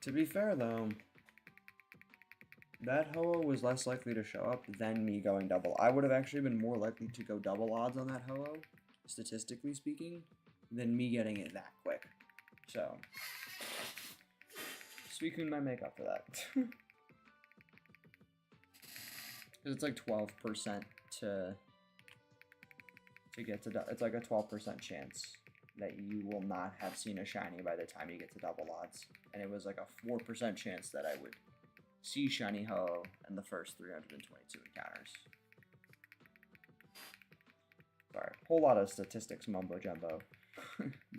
To be fair though, that Ho-Oh was less likely to show up than me going double. I would have actually been more likely to go double odds on that Ho-Oh, statistically speaking, than me getting it that quick. So, Suicune might make up for that. Because it's like 12% to get to, it's like a 12% chance that you will not have seen a shiny by the time you get to double odds. And it was like a 4% chance that I would see shiny Ho in the first 322 encounters. Sorry, whole lot of statistics mumbo jumbo.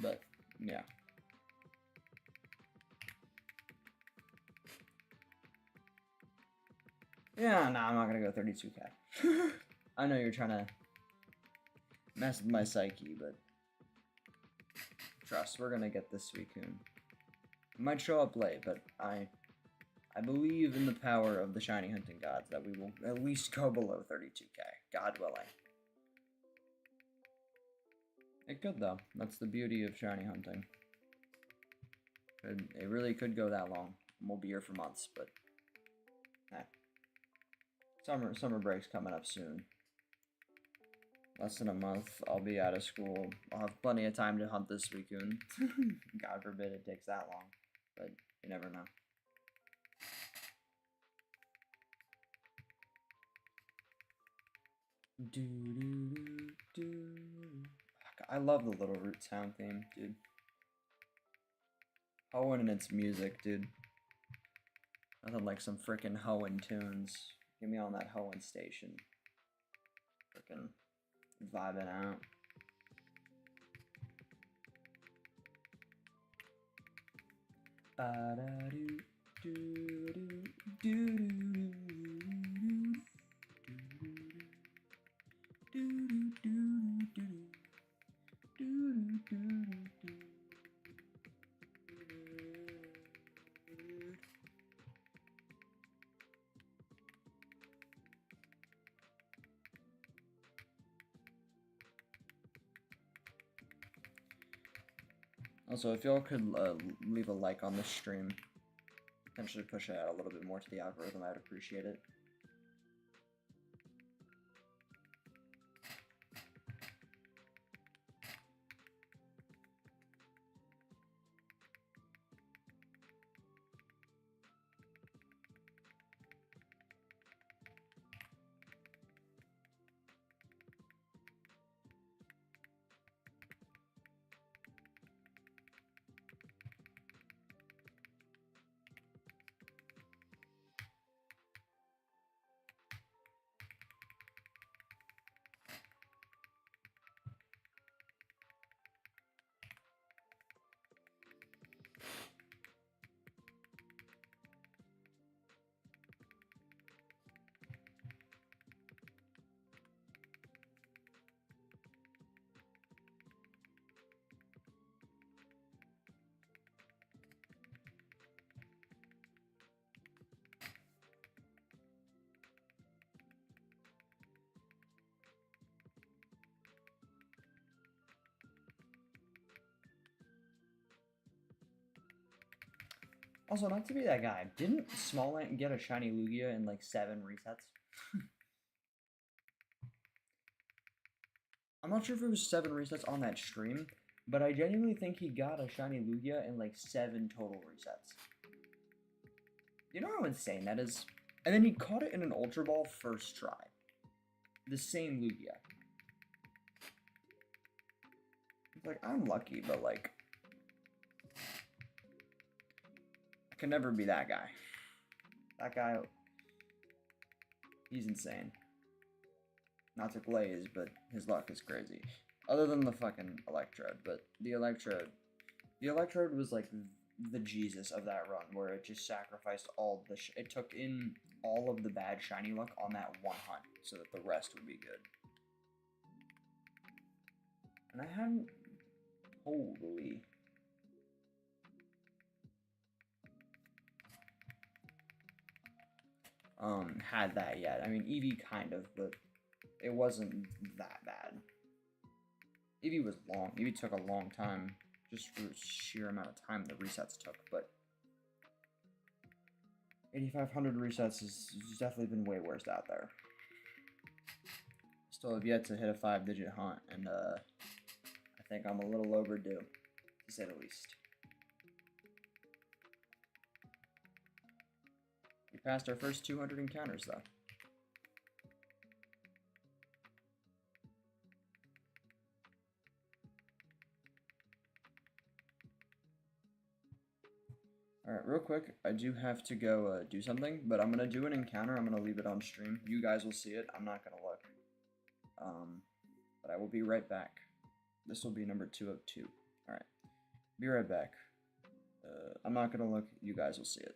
But, yeah. Yeah, nah, I'm not gonna go 32k. I know you're trying to mess with my psyche, but trust, we're gonna get this Suicune. It might show up late, but I believe in the power of the shiny hunting gods that we will at least go below 32k, God willing. It could though. That's the beauty of shiny hunting. It really could go that long. We'll be here for months, but summer break's coming up soon. Less than a month, I'll be out of school. I'll have plenty of time to hunt this Suicune. God forbid it takes that long, but you never know. I love the Little Root sound theme, dude. Hoenn and its music, dude. Nothing like some frickin' Hoenn tunes. Get me on that Hoenn station. Frickin' vibing out. Also, if y'all could leave a like on this stream, potentially push it out a little bit more to the algorithm, I'd appreciate it. Also, not to be that guy, didn't Smallland get a shiny Lugia in like 7 resets? I'm not sure if it was 7 resets on that stream, but I genuinely think he got a shiny Lugia in like 7 total resets. You know how insane that is? And then he caught it in an Ultra Ball first try. The same Lugia. It's like, I'm lucky, but like, I can never be that guy. That guy, he's insane. Not to glaze, but his luck is crazy. Other than the fucking Electrode, but the Electrode was like the Jesus of that run, where it just sacrificed all the it took in all of the bad shiny luck on that one hunt, so that the rest would be good. And I hadn't totally had that yet. I mean, Eevee kind of, but it wasn't that bad. Eevee was long. Eevee took a long time, just for the sheer amount of time the resets took, but 8,500 resets has definitely been way worse out there. Still have yet to hit a 5-digit hunt, and I think I'm a little overdue, to say the least. We passed our first 200 encounters, though. Alright, real quick, I do have to go do something, but I'm going to do an encounter. I'm going to leave it on stream. You guys will see it. I'm not going to look. But I will be right back. This will be number 202. Alright, be right back. I'm not going to look. You guys will see it.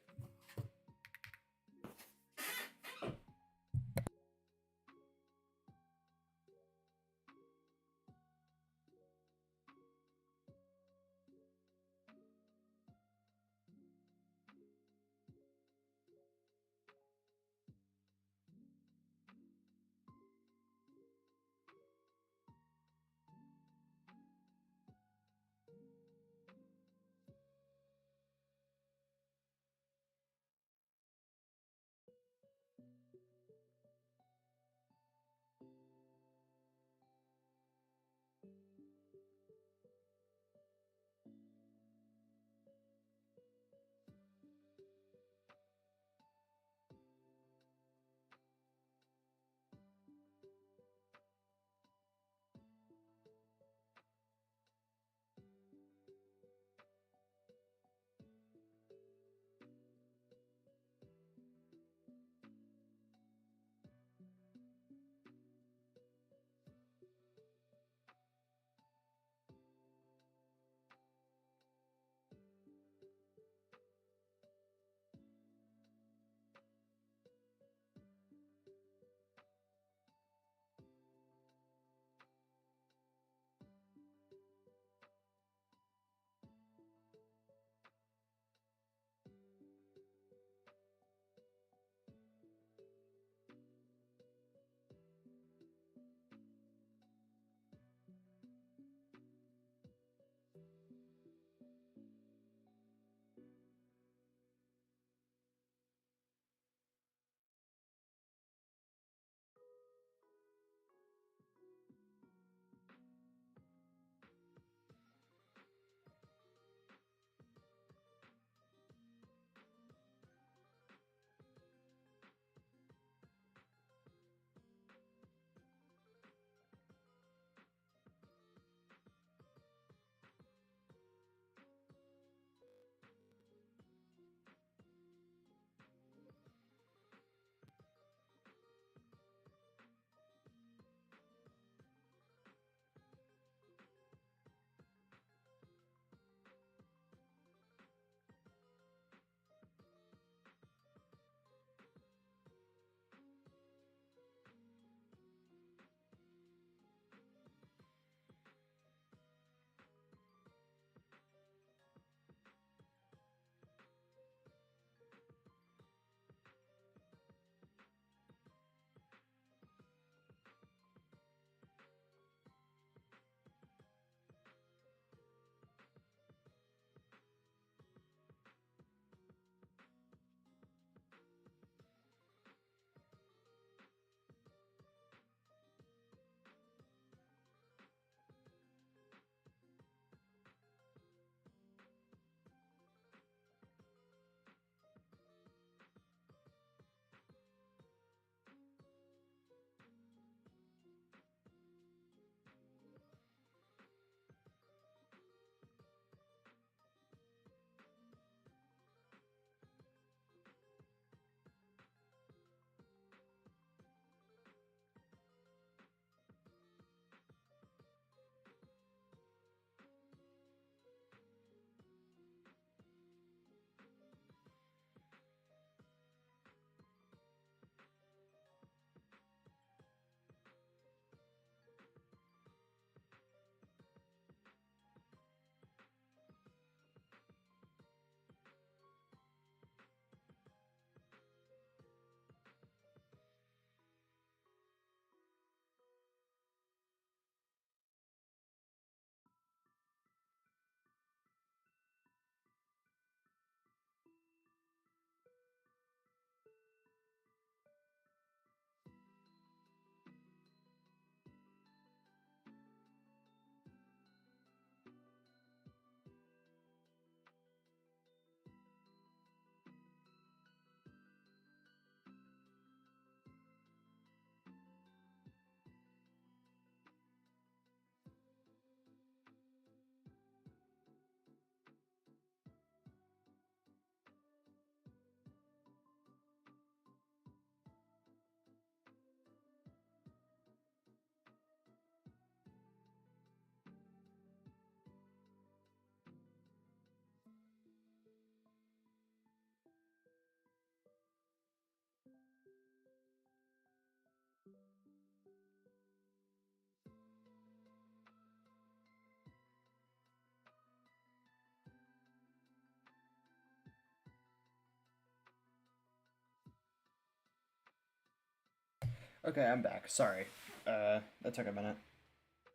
Okay, I'm back. Sorry. That took a minute.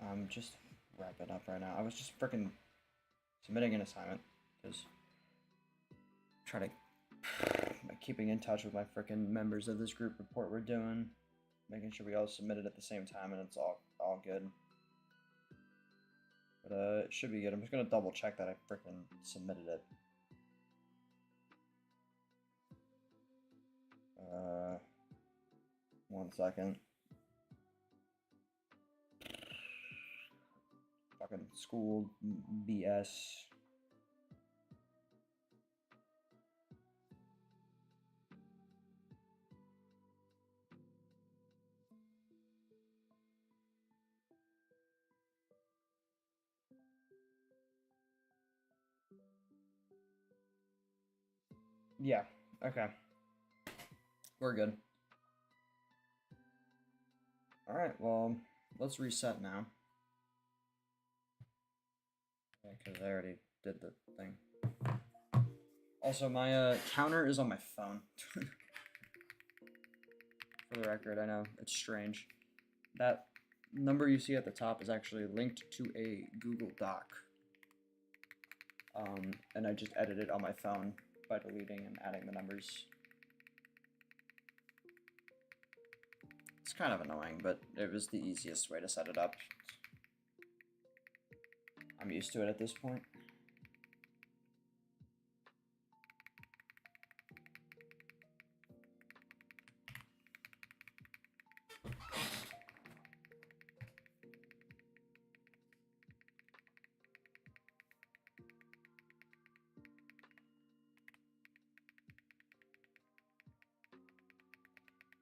I'm just wrapping up right now. I was just freaking submitting an assignment because try to keeping in touch with my freaking members of this group report we're doing, making sure we all submit it at the same time and it's all good. But it should be good. I'm just gonna double check that I freaking submitted it. 1 second. Fucking school BS. Yeah, okay. We're good. Alright, well, let's reset now. Because I already did the thing. Also, my counter is on my phone. For the record, I know, it's strange. That number you see at the top is actually linked to a Google Doc. And I just edited it on my phone by deleting and adding the numbers. It's kind of annoying, but it was the easiest way to set it up. I'm used to it at this point.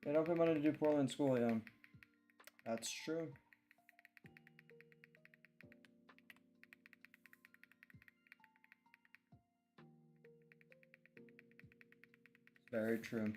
They don't pay money to do poorly in school, yeah. That's true. Very true.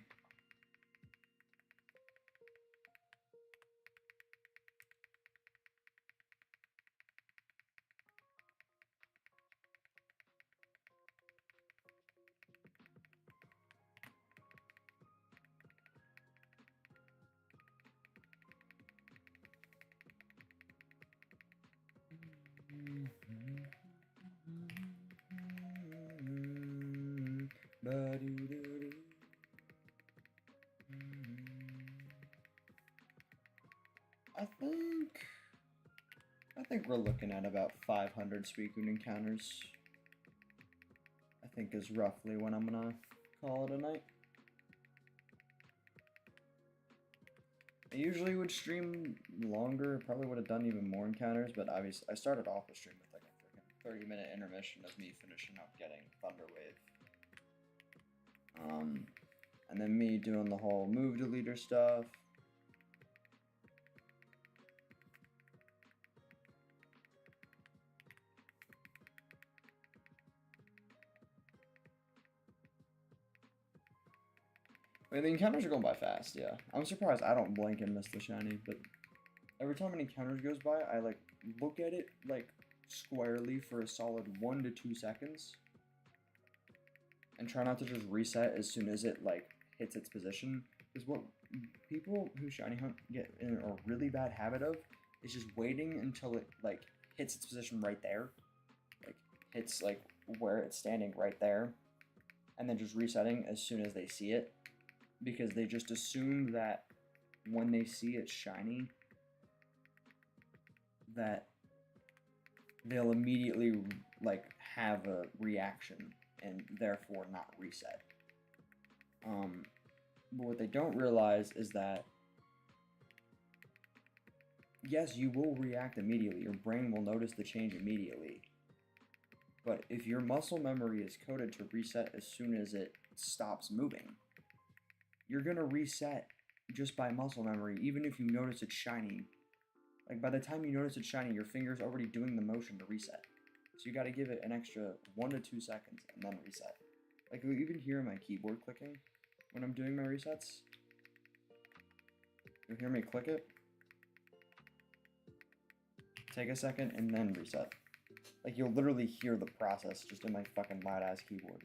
I think we're looking at about 500 Suicune encounters. I think is roughly when I'm gonna call it a night. I usually would stream longer, probably would have done even more encounters, but obviously I started off the stream with like a freaking 30-minute intermission of me finishing up getting Thunder Wave. And then me doing the whole move deleter stuff. I mean, the encounters are going by fast, yeah. I'm surprised I don't blink and miss the shiny, but every time an encounter goes by, I like look at it like squarely for a solid 1 to 2 seconds and try not to just reset as soon as it like hits its position. Because what people who shiny hunt get in a really bad habit of is just waiting until it like hits its position right there, like hits like where it's standing right there, and then just resetting as soon as they see it, because they just assume that when they see it shiny that they'll immediately like have a reaction and therefore not reset. But what they don't realize is that yes, you will react immediately. Your brain will notice the change immediately. But if your muscle memory is coded to reset as soon as it stops moving, you're gonna reset just by muscle memory, even if you notice it's shiny. Like by the time you notice it's shiny, your finger's already doing the motion to reset. So you gotta give it an extra 1 to 2 seconds and then reset. Like you can hear my keyboard clicking when I'm doing my resets. You'll hear me click it. Take a second and then reset. Like you'll literally hear the process just in my fucking loud ass keyboard.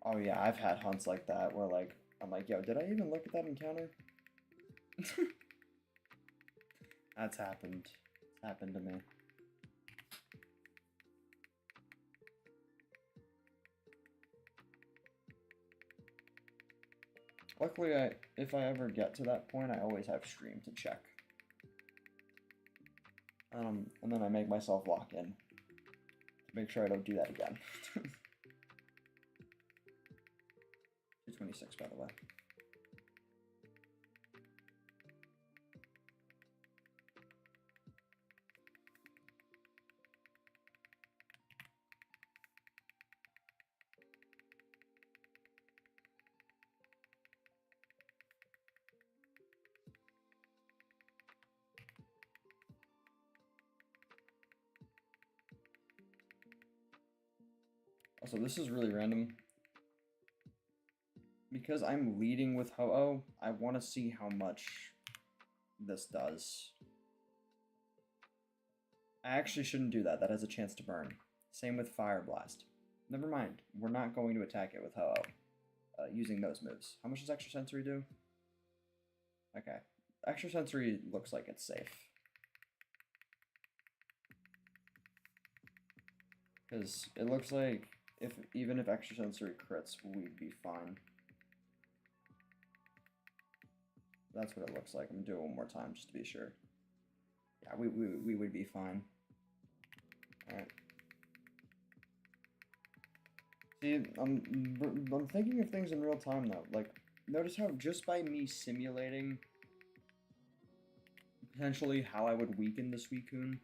Oh yeah, I've had hunts like that where like I'm like, yo, did I even look at that encounter? That's happened. It's happened to me. Luckily, if I ever get to that point, I always have stream to check. And then I make myself lock in to make sure I don't do that again. 226, by the way. Also, this is really random. Because I'm leading with Ho-Oh, I want to see how much this does. I actually shouldn't do that. That has a chance to burn. Same with Fire Blast. Never mind. We're not going to attack it with Ho-Oh using those moves. How much does Extra Sensory do? Okay. Extra Sensory looks like it's safe. Because it looks like even if Extra Sensory crits, we'd be fine. That's what it looks like. I'm gonna do it one more time just to be sure. Yeah, we would be fine. Alright. See, I'm thinking of things in real time though. Like, notice how just by me simulating potentially how I would weaken the Suicune.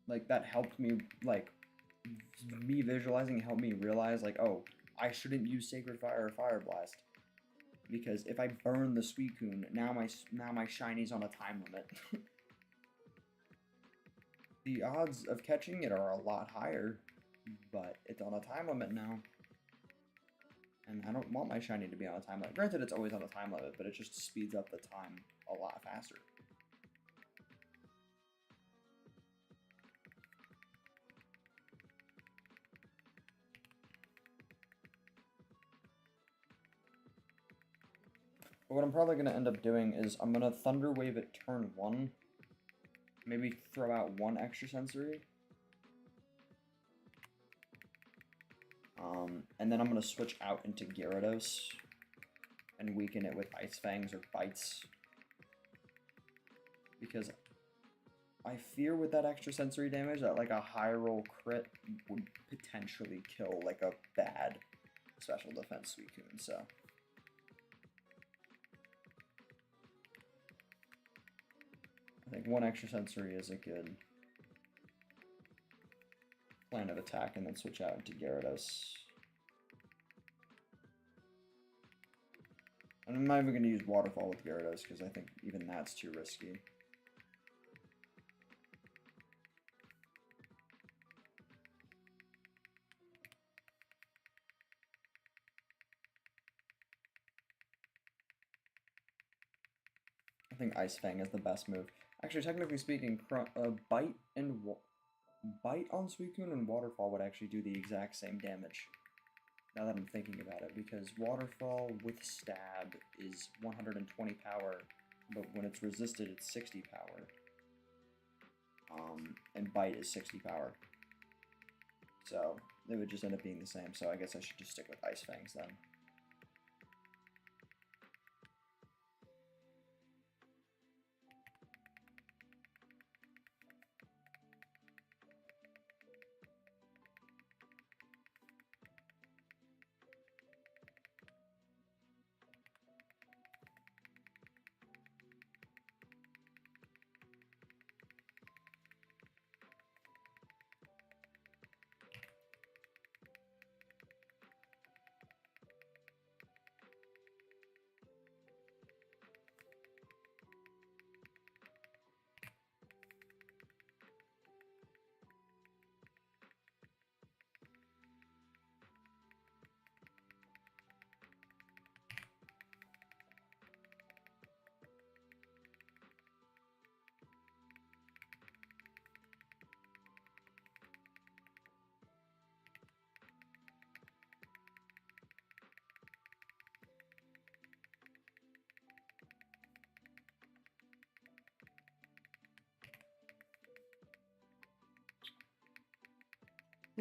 Like, that helped me, like, me visualizing helped me realize, like, oh, I shouldn't use Sacred Fire or Fire Blast. Because if I burn the Suicune, now my shiny's on a time limit. The odds of catching it are a lot higher, but it's on a time limit now. And I don't want my shiny to be on a time limit. Granted, it's always on a time limit, but it just speeds up the time a lot faster. But what I'm probably going to end up doing is I'm going to Thunder Wave at turn 1. Maybe throw out one Extra Sensory. And then I'm going to switch out into Gyarados and weaken it with Ice Fangs or Bites. Because I fear with that Extra Sensory damage that like a high roll crit would potentially kill like a bad special defense Suicune, so. I think one Extra Sensory is a good plan of attack and then switch out into Gyarados. And I'm not even going to use Waterfall with Gyarados because I think even that's too risky. I think Ice Fang is the best move. Actually, technically speaking, Bite on Suicune and Waterfall would actually do the exact same damage. Now that I'm thinking about it, because Waterfall with Stab is 120 power, but when it's resisted, it's 60 power. And Bite is 60 power. So, they would just end up being the same, so I guess I should just stick with Ice Fangs then.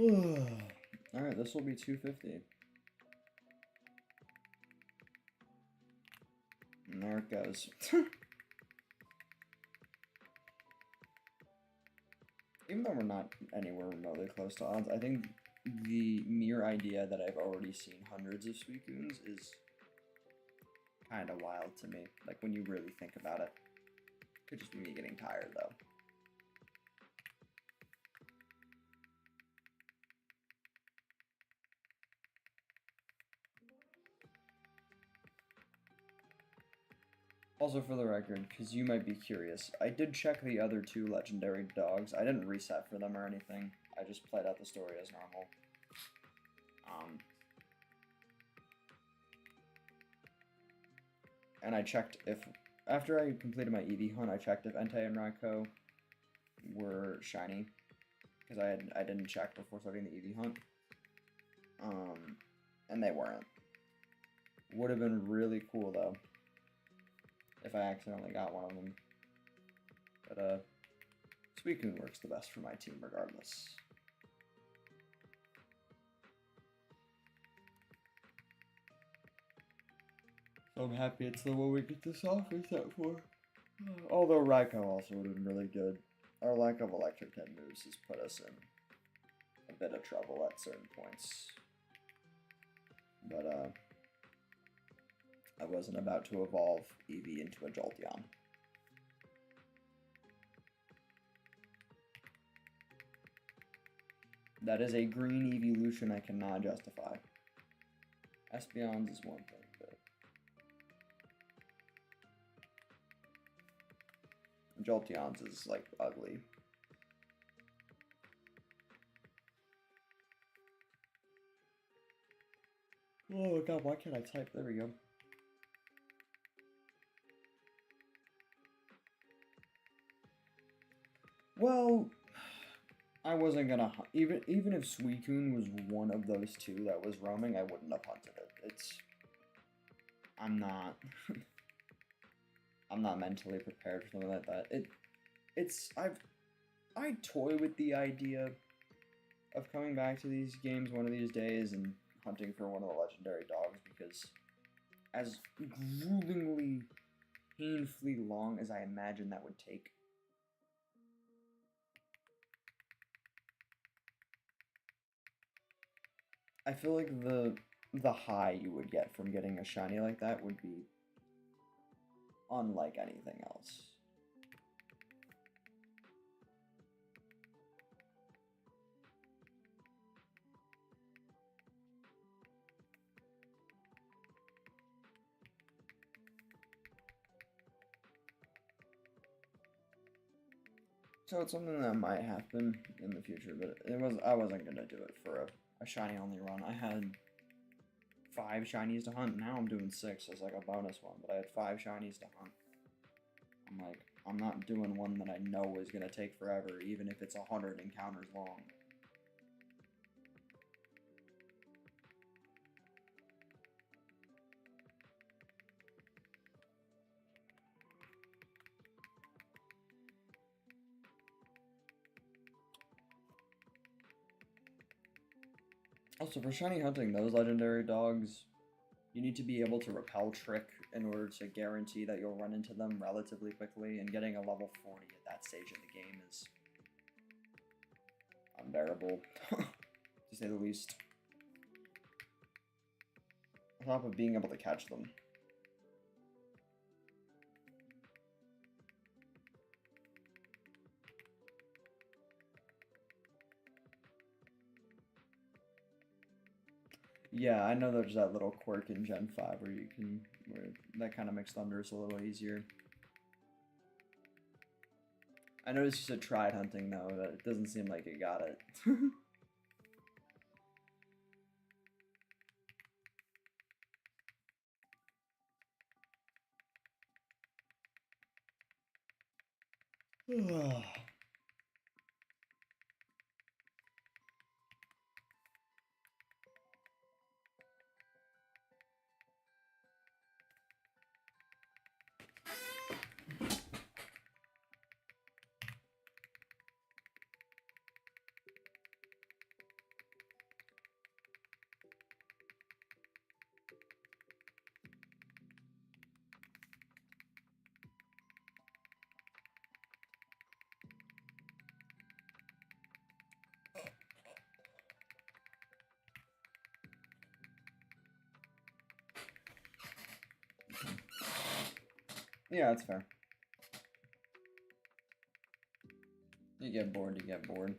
Alright, this will be 250. And there it goes. Even though we're not anywhere remotely close to odds, I think the mere idea that I've already seen hundreds of Suicunes is kind of wild to me. Like, when you really think about it. Could just be me getting tired, though. Also, for the record, because you might be curious, I did check the other two legendary dogs. I didn't reset for them or anything. I just played out the story as normal. And I checked if, after I completed my EV hunt, I checked if Entei and Raikou were shiny. Because I didn't check before starting the EV hunt. And they weren't. Would have been really cool, though, if I accidentally got one of them. But, Suicune works the best for my team regardless. So I'm happy it's the one we get this off reset for. Although Raikou also would have been really good. Our lack of electric type moves has put us in a bit of trouble at certain points. But, I wasn't about to evolve Eevee into a Jolteon. That is a green evolution I cannot justify. Espeons is one thing, but Jolteons is, like, ugly. Oh god, why can't I type? There we go. Well, I wasn't gonna hunt. Even if Suicune was one of those two that was roaming, I wouldn't have hunted it. I'm not I'm not mentally prepared for something like that. I toy with the idea of coming back to these games one of these days and hunting for one of the legendary dogs, because as gruelingly, painfully long as I imagine that would take, I feel like the high you would get from getting a shiny like that would be unlike anything else. So it's something that might happen in the future, but I wasn't gonna do it for a shiny only run. I had 5 shinies to hunt. Now I'm doing 6 as like a bonus one, but I had 5 shinies to hunt. I'm like, I'm not doing one that I know is gonna take forever, even if it's 100 encounters long. Also, for shiny hunting, those legendary dogs, you need to be able to repel trick in order to guarantee that you'll run into them relatively quickly, and getting a level 40 at that stage of the game is unbearable, to say the least. On top of being able to catch them. Yeah, I know there's that little quirk in Gen 5 where that kind of makes Thundurus a little easier. I noticed you said tried hunting though, but it doesn't seem like you got it. Yeah, that's fair. You get bored, you get bored.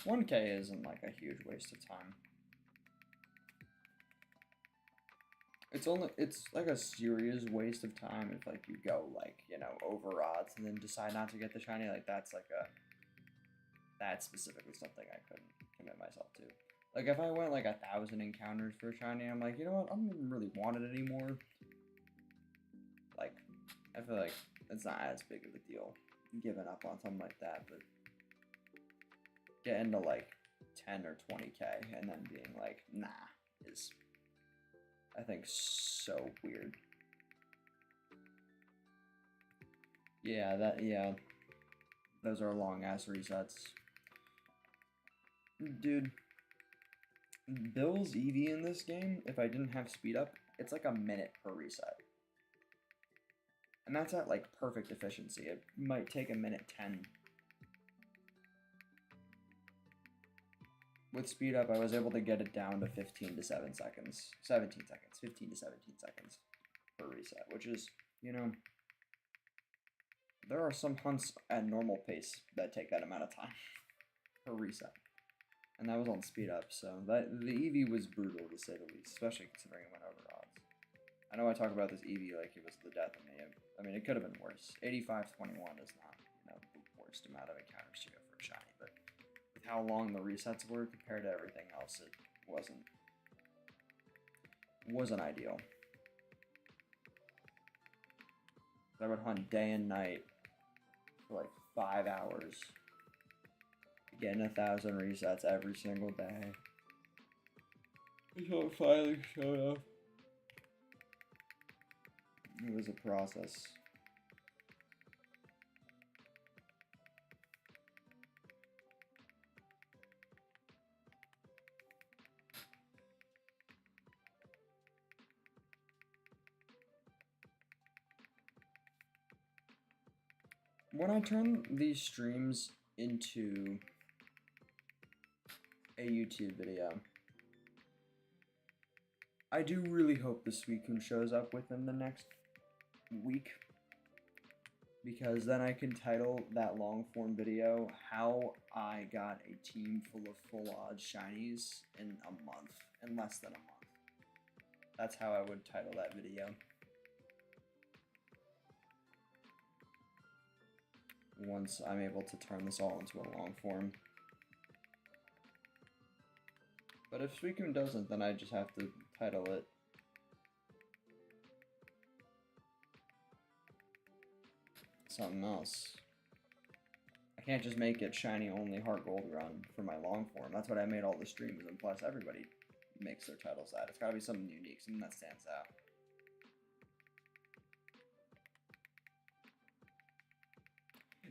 1K isn't like a huge waste of time. It's like a serious waste of time if like you go like, you know, over odds and then decide not to get the shiny. Like that's specifically something I couldn't commit myself to. Like if I went like 1,000 encounters for a shiny, I'm like, you know what, I don't even really want it anymore. Like, I feel like it's not as big of a deal giving up on something like that, but getting to like 10 or 20K and then being like, nah, is, I think, so weird. Yeah, those are long ass resets. Dude, Bill's Eevee in this game, if I didn't have speed up, it's like a minute per reset. And that's at like perfect efficiency. It might take a minute 10. With speed up, I was able to get it down to 15 to 7 seconds. 17 seconds. 15 to 17 seconds per reset, which is, you know, there are some hunts at normal pace that take that amount of time per reset. And that was on speed up, so the Eevee was brutal to say the least, especially considering it went over odds. I know I talk about this Eevee like it was the death of me. I mean, it could have been worse. 85-21 is not, you know, the worst amount of encounters to go for a shiny, but with how long the resets were compared to everything else, it wasn't ideal. I would hunt day and night for like 5 hours, getting 1,000 resets every single day until it finally showed up. It was a process. When I turn these streams into a YouTube video, I do really hope the Suicune shows up within the next week, because then I can title that long form video how I got a team full of full odds shinies in a month, in less than a month. That's how I would title that video. Once I'm able to turn this all into a long form. But if Suicune doesn't, then I just have to title it something else. I can't just make it shiny only Heartgold run for my long form. That's what I made all the streams, and plus everybody makes their titles that. It's gotta be something unique, something that stands out.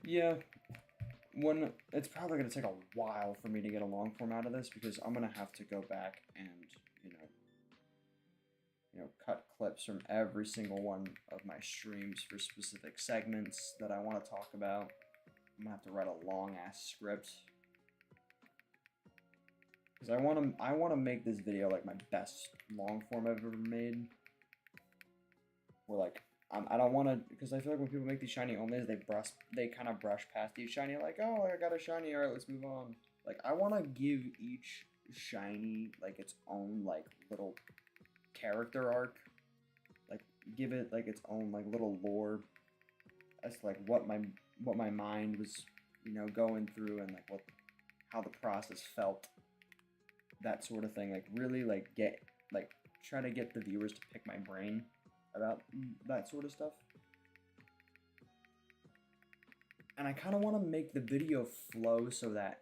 Yeah, it's probably gonna take a while for me to get a long form out of this, because I'm gonna have to go back and cut clips from every single one of my streams for specific segments that I want to talk about. I'm gonna have to write a long ass script, because I want to make this video like my best long form I've ever made. Where like I don't want to, because I feel like when people make these shiny onlys, they kind of brush past each shiny, like, oh, I got a shiny, all right, let's move on. Like, I want to give each shiny like its own like little character arc, like give it like its own like little lore as to like what my mind was going through, and like how the process felt, that sort of thing. Like really like try to get the viewers to pick my brain about that sort of stuff. And I kind of want to make the video flow so that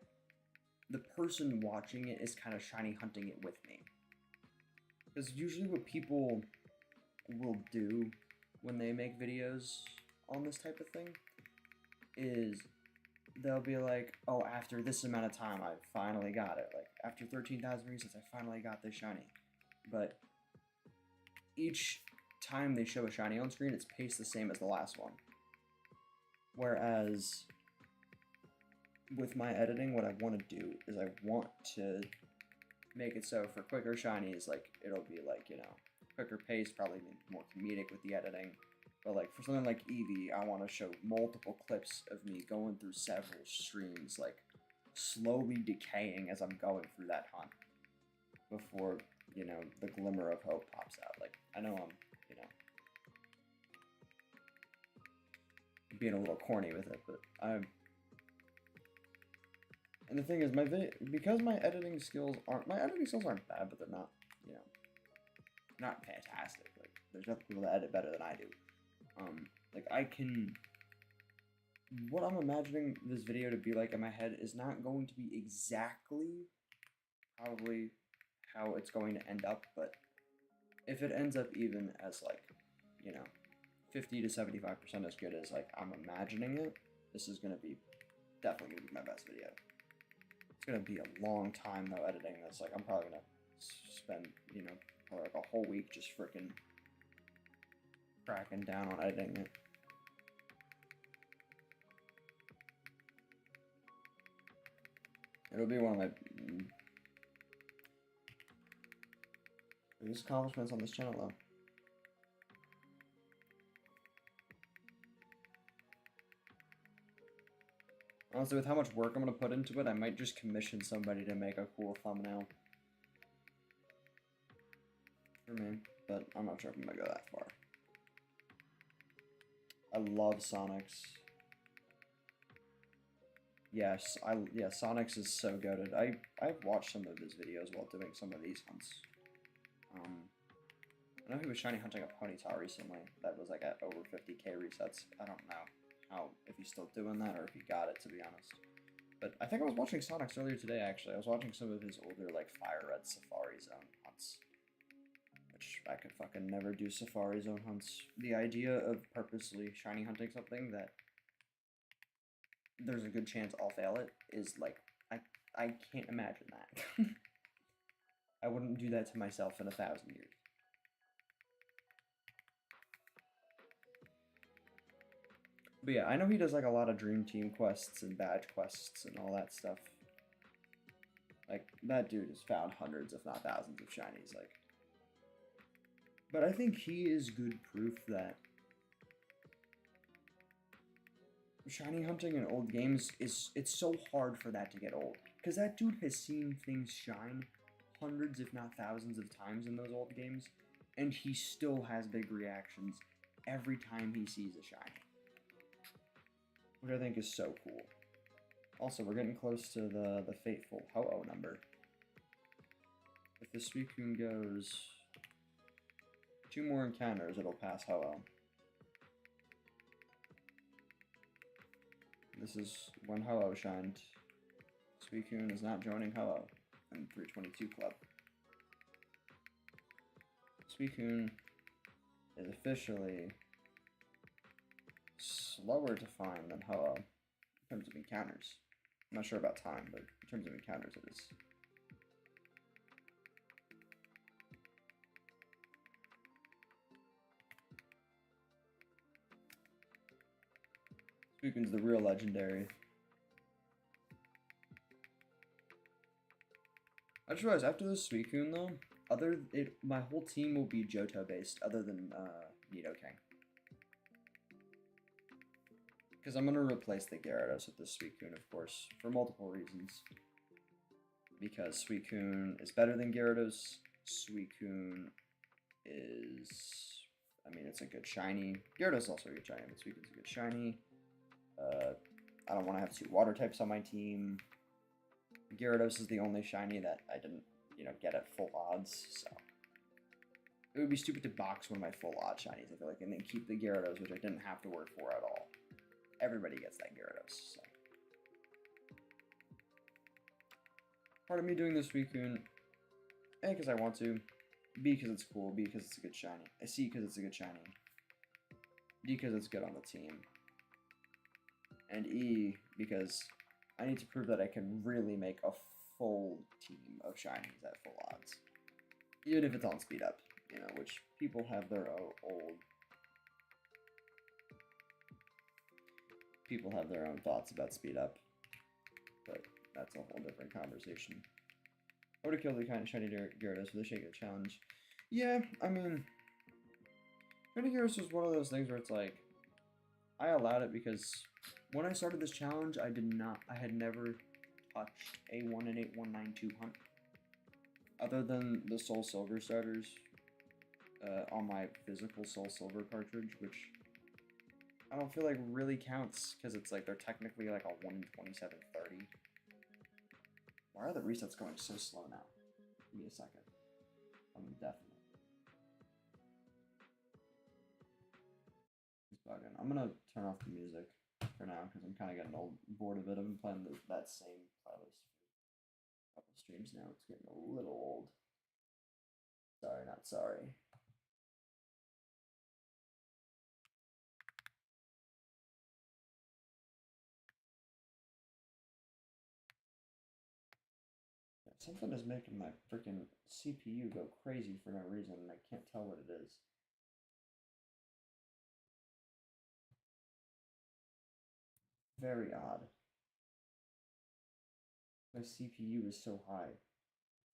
the person watching it is kind of shiny hunting it with me. Because usually what people will do when they make videos on this type of thing is they'll be like, oh, after this amount of time, I finally got it. Like, after 13,000 resets, I finally got this shiny. But each time they show a shiny on screen, it's paced the same as the last one. Whereas with my editing, what I want to do is I want to make it so for quicker shinies, like it'll be like, quicker pace, probably more comedic with the editing. But like for something like Eevee, I want to show multiple clips of me going through several streams, like slowly decaying as I'm going through that hunt before, you know, the glimmer of hope pops out. Like, I know I'm, you know, being a little corny with it, but I'm... And the thing is, because my editing skills aren't bad, but they're not, you know, not fantastic. Like, there's definitely people that edit better than I do. Like, I can... What I'm imagining this video to be like in my head is not going to be exactly probably how it's going to end up, but if it ends up even as, like, you know, 50 to 75% as good as, like, I'm imagining it, this is going to be definitely going to be my best video. It's going to be a long time, though, editing this. Like, I'm probably going to spend, you know, probably like a whole week just freaking cracking down on editing it. It'll be one of my biggest accomplishments on this channel, though. Honestly, with how much work I'm going to put into it, I might just commission somebody to make a cool thumbnail for me, but I'm not sure if I'm going to go that far. I love Sonics. Yes, yeah, Sonics is so goated. I've watched some of his videos while doing some of these hunts. I know he was shiny hunting a Ponyta recently that was like at over 50k resets. I don't know if he's still doing that or if he got it, to be honest. But I think I was watching Sonics earlier today, actually. I was watching some of his older, like, Fire Red Safari Zone hunts. Which I could fucking never do Safari Zone hunts. The idea of purposely shiny hunting something that there's a good chance I'll fail it is, like, I can't imagine that. I wouldn't do that to myself in 1,000 years. But yeah, I know he does like a lot of Dream Team quests and badge quests and all that stuff. Like, that dude has found hundreds, if not thousands, of shinies, like. But I think he is good proof that shiny hunting in old games it's so hard for that to get old. Because that dude has seen things shine hundreds, if not thousands, of times in those old games, and he still has big reactions every time he sees a shiny. Which I think is so cool. Also, we're getting close to the fateful Ho-Oh number. If the Suicune goes 2 more encounters, it'll pass Ho-Oh. This is when Ho-Oh shined. Suicune is not joining Ho-Oh in 322 Club. Suicune is officially slower to find than Ho-Oh in terms of encounters. I'm not sure about time, but in terms of encounters it is. Suicune's the real legendary. I just realized after this Suicune though, my whole team will be Johto based other than Nidoking. Because I'm going to replace the Gyarados with the Suicune, of course, for multiple reasons. Because Suicune is better than Gyarados. Suicune is... I mean, it's a good shiny. Gyarados is also a good shiny, but Suicune's a good shiny. I don't want to have 2 water types on my team. Gyarados is the only shiny that I didn't, you know, get at full odds, so... It would be stupid to box one of my full odd shinies, I feel like, and then keep the Gyarados, which I didn't have to work for at all. Everybody gets that Gyarados, so. Part of me doing this Suicune, A, because I want to, B, because it's cool, B, because it's a good shiny, C, because it's a good shiny, D, because it's good on the team, and E, because I need to prove that I can really make a full team of shinies at full odds. Even if it's on speed up, you know, which people have their people have their own thoughts about speed up, but that's a whole different conversation. I would have killed the kind of shiny Gyarados for the Shaker challenge. Yeah, I mean, Shiny Heroes was one of those things where it's like, I allowed it because when I started this challenge, I had never touched a 1 in 8 192 hunt. Other than the Soul Silver starters on my physical Soul Silver cartridge, which I don't feel like really counts because it's like they're technically like a 1 in 2730. Why are the resets going so slow now? Give me a second. I'm definitely. It's bugging. I'm gonna turn off the music for now because I'm kind of getting bored of it. I've been playing that same playlist for a couple streams now. It's getting a little old. Sorry, not sorry. Something is making my freaking CPU go crazy for no reason, and I can't tell what it is. Very odd. My CPU is so high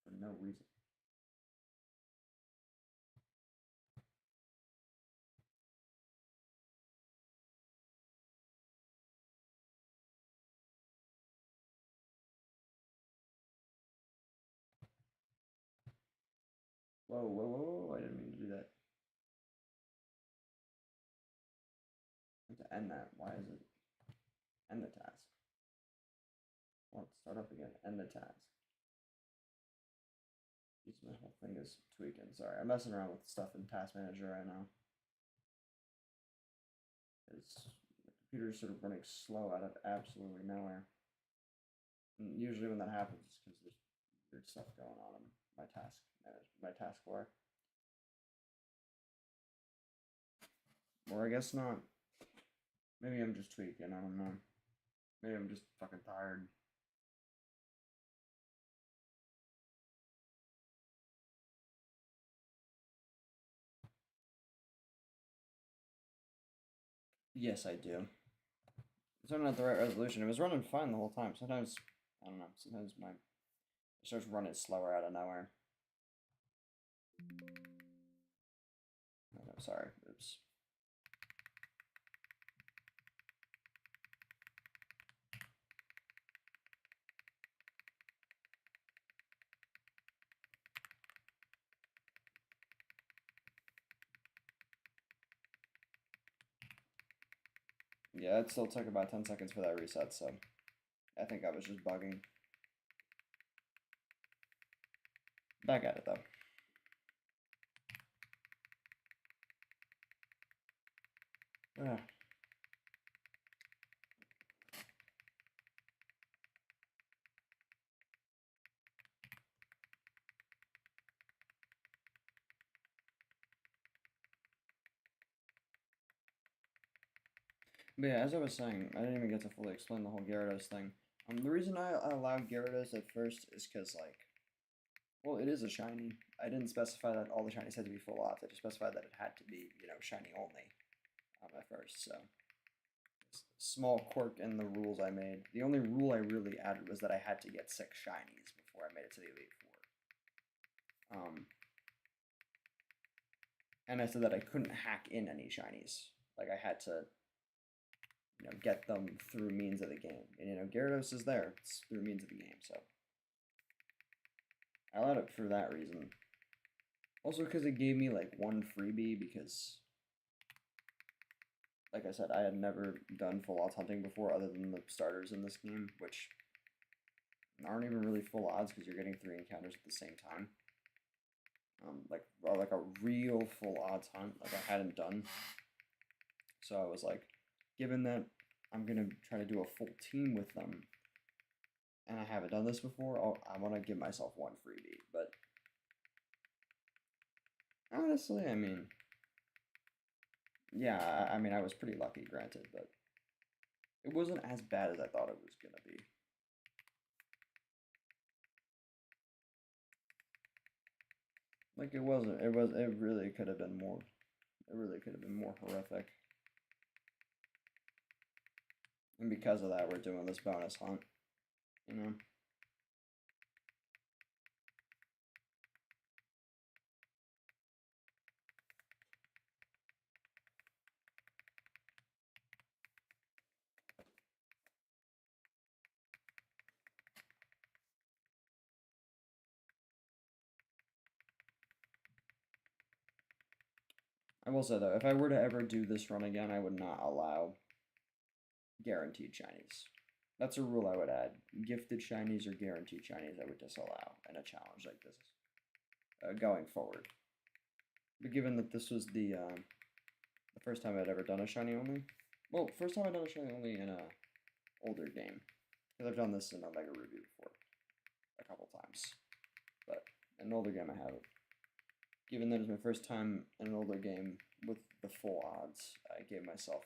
for no reason. Whoa, whoa, whoa, whoa, I didn't mean to do that. I have to end that. Why is it? End the task. Well, start up again. End the task. Jeez, my whole thing is tweaking. Sorry, I'm messing around with stuff in Task Manager right now. The computer's sort of running slow out of absolutely nowhere. And usually when that happens, it's because there's weird stuff going on in my taskbar. Or I guess not. Maybe I'm just tweaking, I don't know. Maybe I'm just fucking tired. Yes, I do. It's not the right resolution. It was running fine the whole time. Sometimes, I don't know, sometimes it starts running slower out of nowhere. Oh, no, sorry, oops. Yeah, it still took about 10 seconds for that reset, so I think I was just bugging. Back at it, though. Ugh. But yeah, as I was saying, I didn't even get to fully explain the whole Gyarados thing. The reason I allowed Gyarados at first is because, like, well, it is a shiny. I didn't specify that all the shinies had to be full odds. I just specified that it had to be, shiny only at first. So, small quirk in the rules I made. The only rule I really added was that I had to get 6 shinies before I made it to the Elite Four. And I said that I couldn't hack in any shinies. Like, I had to, get them through means of the game. And, Gyarados is there. It's through means of the game, so. I allowed it for that reason. Also because it gave me, like, one freebie because, like I said, I had never done full odds hunting before other than the starters in this game, which aren't even really full odds because you're getting 3 encounters at the same time. Like a real full odds hunt, like I hadn't done. So I was like, given that I'm going to try to do a full team with them, and I haven't done this before, I want to give myself one freebie. But honestly, I mean, yeah, I mean, I was pretty lucky, granted, but it wasn't as bad as I thought it was going to be. Like, it wasn't, it really could have been more, it really could have been more horrific. And because of that, we're doing this bonus hunt, will say though, if I were to ever do this run again, I would not allow guaranteed shinies. That's a rule I would add. Gifted shinies or guaranteed shinies I would disallow in a challenge like this going forward. But given that this was the first time I'd ever done a shiny only, well, first time I'd done a shiny only in a older game, because I've done this in Omega Ruby before a couple times, but in an older game I haven't. Given that it was my first time in an older game with the full odds, I gave myself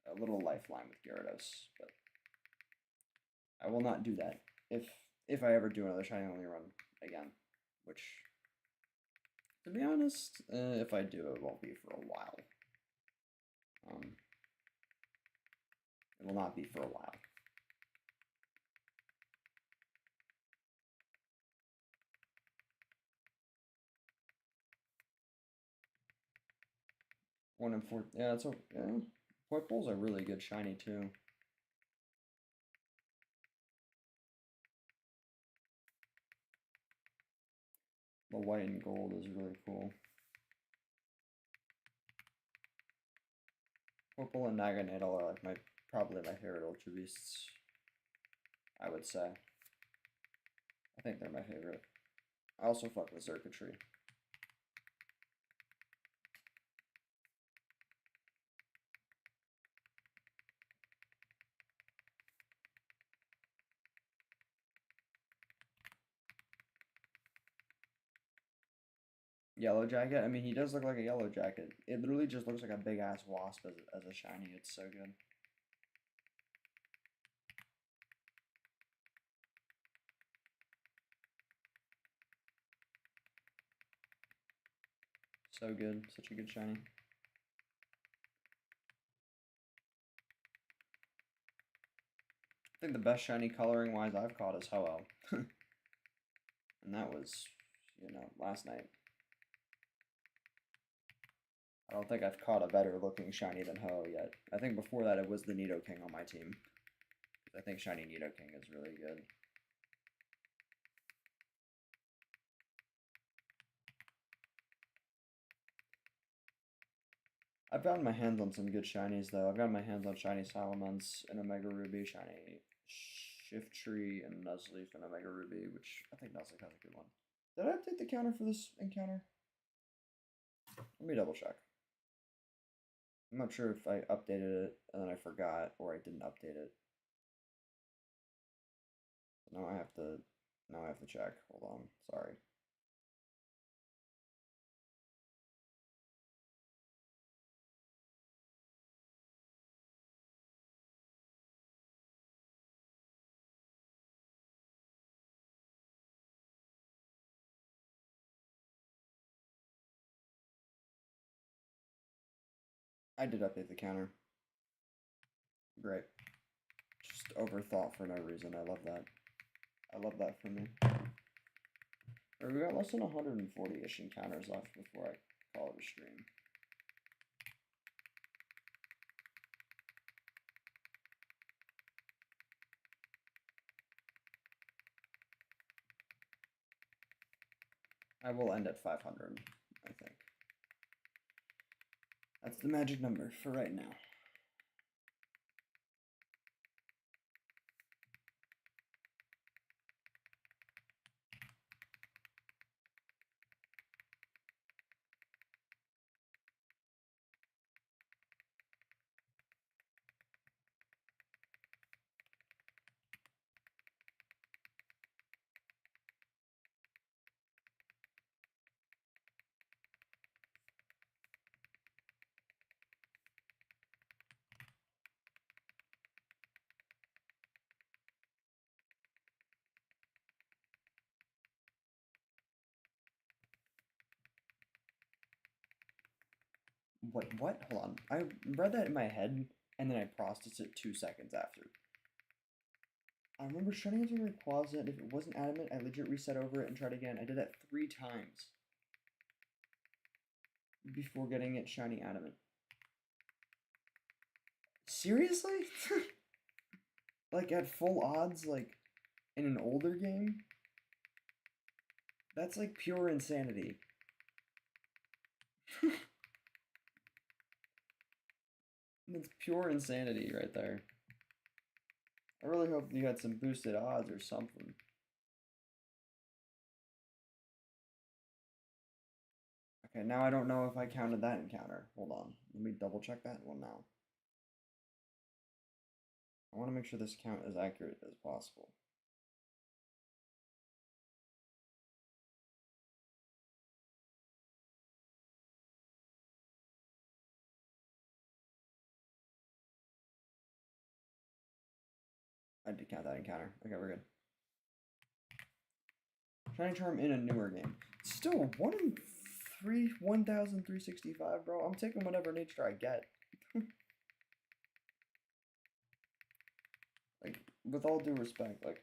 a little lifeline with Gyarados, but I will not do that if I ever do another shiny only run again, which, to be honest, if I do, it won't be for a while. It will not be for a while. One in four. Yeah, it's a. Yeah. Point Bull's a really good shiny too. The white and gold is really cool. Purple and Naganadel are like probably my favorite Ultra Beasts. I would say. I think they're my favorite. I also fuck with Circuitry. Yellow Jacket? I mean, he does look like a Yellow Jacket. It literally just looks like a big-ass wasp as a shiny. It's so good. So good. Such a good shiny. I think the best shiny coloring-wise I've caught is Ho-Oh. And that was, you know, last night. I don't think I've caught a better looking shiny than Ho yet. I think before that it was the Nidoking on my team. I think shiny Nidoking is really good. I've gotten my hands on some good shinies though. I've gotten my hands on shiny Salamence and Omega Ruby, shiny Shiftry and Nuzleaf and Omega Ruby, which I think Nuzleaf has a good one. Did I update the counter for this encounter? Let me double check. I'm not sure if I updated it and then I forgot or I didn't update it. Now I have to check. Hold on. Sorry. I did update the counter. Great. Just overthought for no reason. I love that. I love that for me. We got less than 140-ish encounters left before I call it a stream. I will end at 500, I think. That's the magic number for right now. Wait, what? Hold on. I read that in my head, and then I processed it 2 seconds after. I remember shutting into Rayquaza, and if it wasn't adamant, I legit reset over it and tried again. I did that 3 times before getting it shiny adamant. Seriously? Like, at full odds, like, in an older game? That's, like, pure insanity. It's pure insanity right there. I really hope you had some boosted odds or something. Okay, now I don't know if I counted that encounter. Hold on. Let me double check that one now. I want to make sure this count is accurate as possible. I did count that encounter. Okay, we're good. Shiny Charm in a newer game. Still, 1 in 3, 1,365, bro. I'm taking whatever nature I get. Like, with all due respect, like,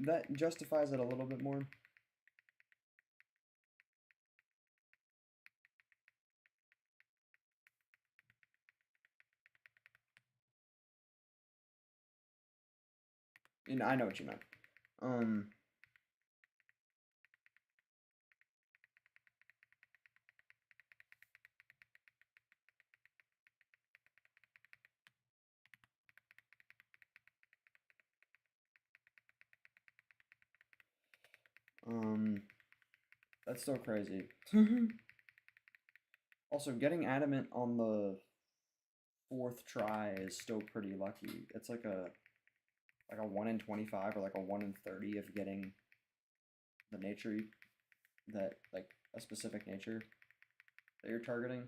that justifies it a little bit more. I know what you meant. That's so crazy. Also, getting adamant on the 4th try is still pretty lucky. It's like a 1 in 25 or like a 1 in 30 of getting the nature that, like, a specific nature that you're targeting.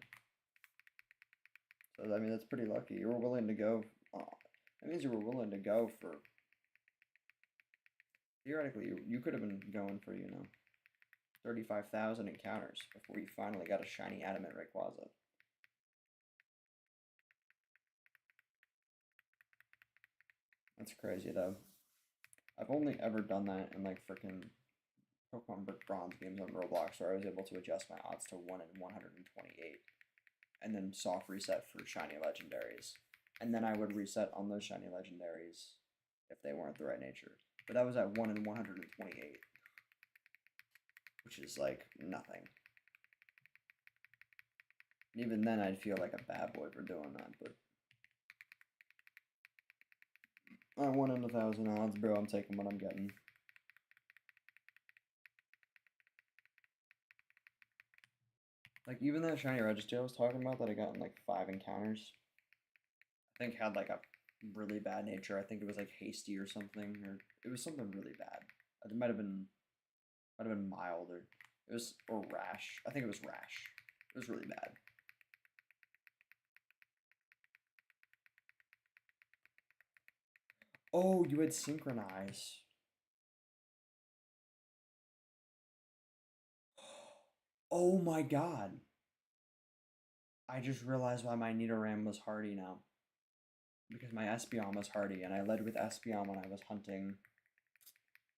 So I mean that's pretty lucky. You were willing to go. That means you were willing to go for. Theoretically, you could have been going for 35,000 encounters before you finally got a shiny adamant Rayquaza. That's crazy though. I've only ever done that in like freaking Pokemon Bronze games on Roblox where I was able to adjust my odds to 1 in 128 and then soft reset for shiny legendaries. And then I would reset on those shiny legendaries if they weren't the right nature. But that was at 1 in 128, which is like nothing. And even then I'd feel like a bad boy for doing that, but I 1 in 1,000 odds, bro. I'm taking what I'm getting. Like, even that shiny Registry I was talking about that I got in like 5 encounters, I think had like a really bad nature. I think it was like hasty or something, or it was something really bad. It might have been mild, or it was, or rash. I think it was rash. It was really bad. Oh, you had synchronize. Oh my god. I just realized why my Nidoran was hardy now. Because my Espeon was hardy, and I led with Espeon when I was hunting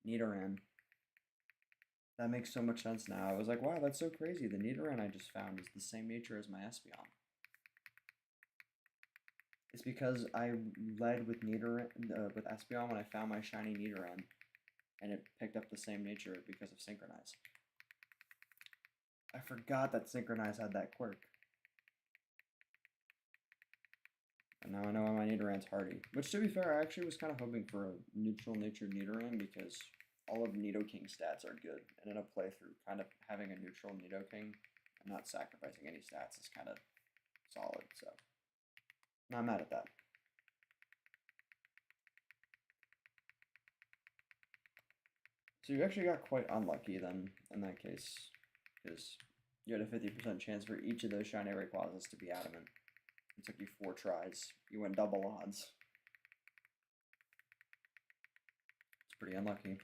Nidoran. That makes so much sense now. I was like, wow, that's so crazy. The Nidoran I just found is the same nature as my Espeon. It's because I led with Nidoran, with Espeon when I found my shiny Nidoran, and it picked up the same nature because of Synchronize. I forgot that Synchronize had that quirk. And now I know why my Nidoran's hardy. Which, to be fair, I actually was kind of hoping for a neutral nature Nidoran because all of Nidoking stats are good. And in a playthrough, kind of having a neutral Nidoking and not sacrificing any stats is kind of solid, so not mad at that. So you actually got quite unlucky then, in that case, because you had a 50% chance for each of those shiny Rayquazas to be adamant. It took you 4 tries. You went double odds. It's pretty unlucky.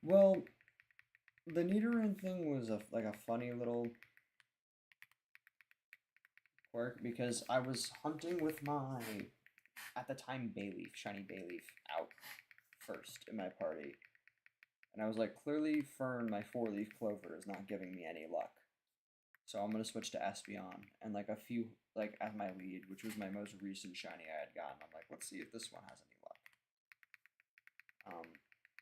Well, the Nidoran thing was like a funny little quirk because I was hunting with my, at the time, Bayleaf, shiny Bayleaf, out first in my party. And I was like, clearly Fern, my 4-leaf clover, is not giving me any luck. So I'm going to switch to Espeon. And like a few like as my lead, which was my most recent shiny I had gotten. I'm like, let's see if this one has any luck.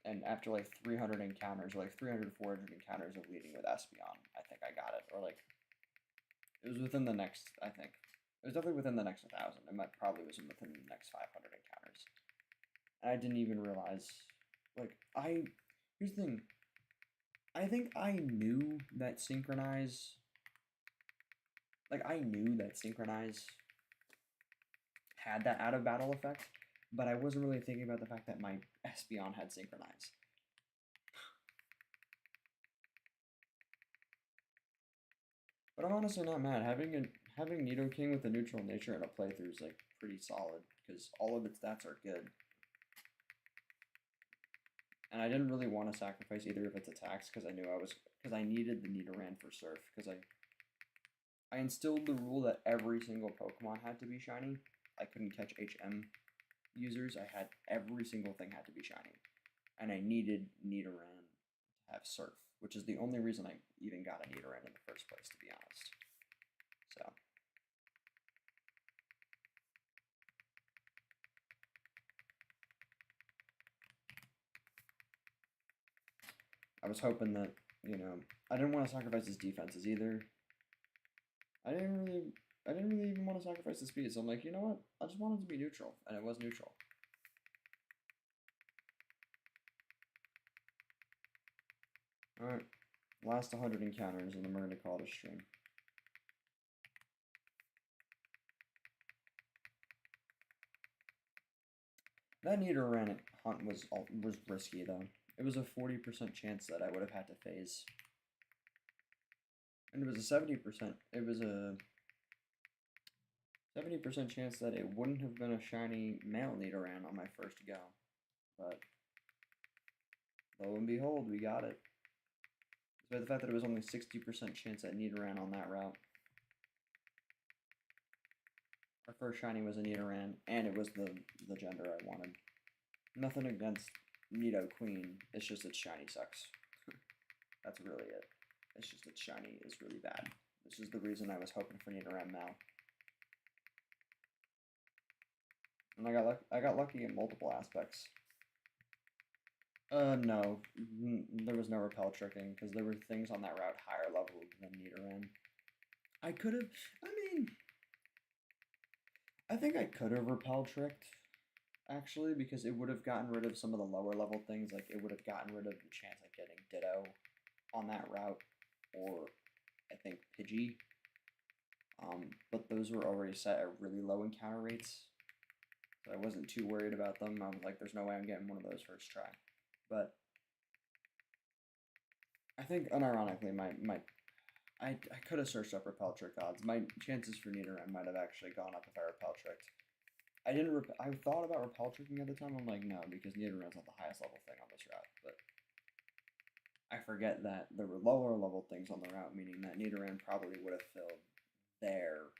And after like 300 encounters, or like 300, 400 encounters of leading with Espeon, I think I got it. Or like, it was within the next, I think. It was definitely within the next 1,000. It might probably was within the next 500 encounters. And I didn't even realize, like, here's the thing. I think I knew that Synchronize, had that out of battle effect, but I wasn't really thinking about the fact that my Espeon had Synchronize. But I'm honestly not mad. Having Nidoking with a neutral nature in a playthrough is like pretty solid because all of its stats are good. And I didn't really want to sacrifice either of its attacks because I needed the Nidoran for Surf because I instilled the rule that every single Pokemon had to be shiny. I couldn't catch HM users. Every single thing had to be shiny. And I needed Nidoran to have Surf, which is the only reason I even got a Nidoran in the first place, to be honest. So. I was hoping that, I didn't want to sacrifice his defenses either. I didn't really even want to sacrifice the speed, so I'm like, you know what? I just wanted to be neutral, and it was neutral. Alright, last 100 encounters, and then we're going to call it a stream. That Nidoran hunt was risky, though. It was a 40% chance that I would have had to phase. And it was a 70%, it was a 70% chance that it wouldn't have been a shiny male Nidoran on my first go. But lo and behold, we got it. Despite the fact that it was only 60% chance at Nidoran on that route. Our first shiny was a Nidoran, and it was the gender I wanted. Nothing against Nido Queen, it's just its shiny sucks. That's really it. It's just its shiny is really bad. This is the reason I was hoping for Nidoran Mal. And I got lucky in multiple aspects. No. There was no repel tricking, because there were things on that route higher level than Nidoran. I think I could have repel tricked, actually, because it would have gotten rid of some of the lower level things, like it would have gotten rid of the chance of getting Ditto on that route, or I think Pidgey. But those were already set at really low encounter rates, so I wasn't too worried about them. I was like, there's no way I'm getting one of those first try. But I think, unironically, I could have searched up repel trick odds. My chances for Nidoran might have actually gone up if I repel tricked. I thought about repel tricking at the time. I'm like, no, because Nidoran's not the highest level thing on this route. But I forget that there were lower level things on the route, meaning that Nidoran probably would have filled their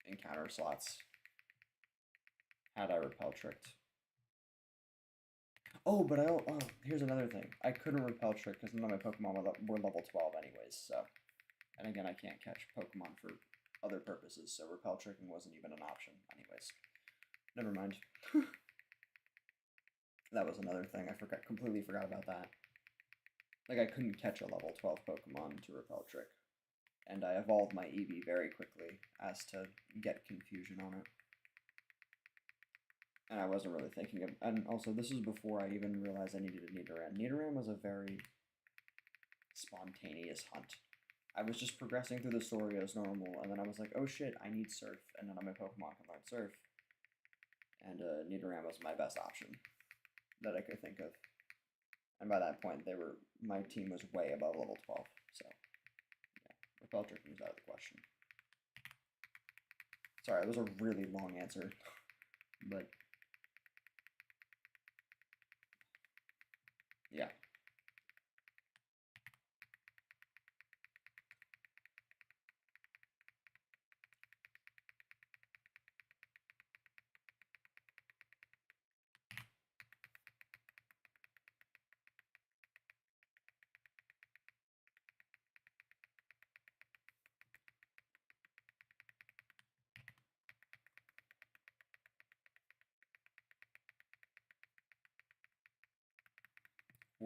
encounter slots had I repel tricked. Oh, but here's another thing. I couldn't repel trick because none of my Pokemon were level 12 anyways, so. And again, I can't catch Pokemon for other purposes, so repel tricking wasn't even an option anyways. Never mind. That was another thing. I completely forgot about that. Like, I couldn't catch a level 12 Pokemon to repel trick. And I evolved my Eevee very quickly as to get confusion on it. And I wasn't really thinking of... And also, this was before I even realized I needed a Nidoran. Nidoran was a very spontaneous hunt. I was just progressing through the story as normal, and then I was like, oh shit, I need Surf, and none of my Pokemon can learn Surf. And Nidoran was my best option that I could think of. And by that point, my team was way above level 12, so yeah, repel tricking was out of the question. Sorry, that was a really long answer, but yeah.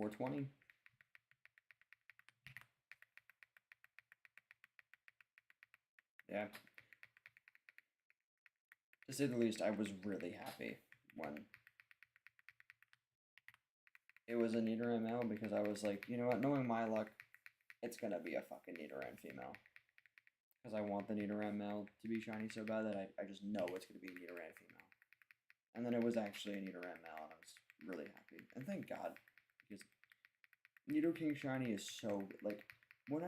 420. Yeah. To say the least, I was really happy when it was a Nidoran male because I was like, you know what, knowing my luck, it's gonna be a fucking Nidoran female. Because I want the Nidoran male to be shiny so bad that I just know it's gonna be a Nidoran female. And then it was actually a Nidoran male, and I was really happy. And thank God, because Nidoking shiny is so like when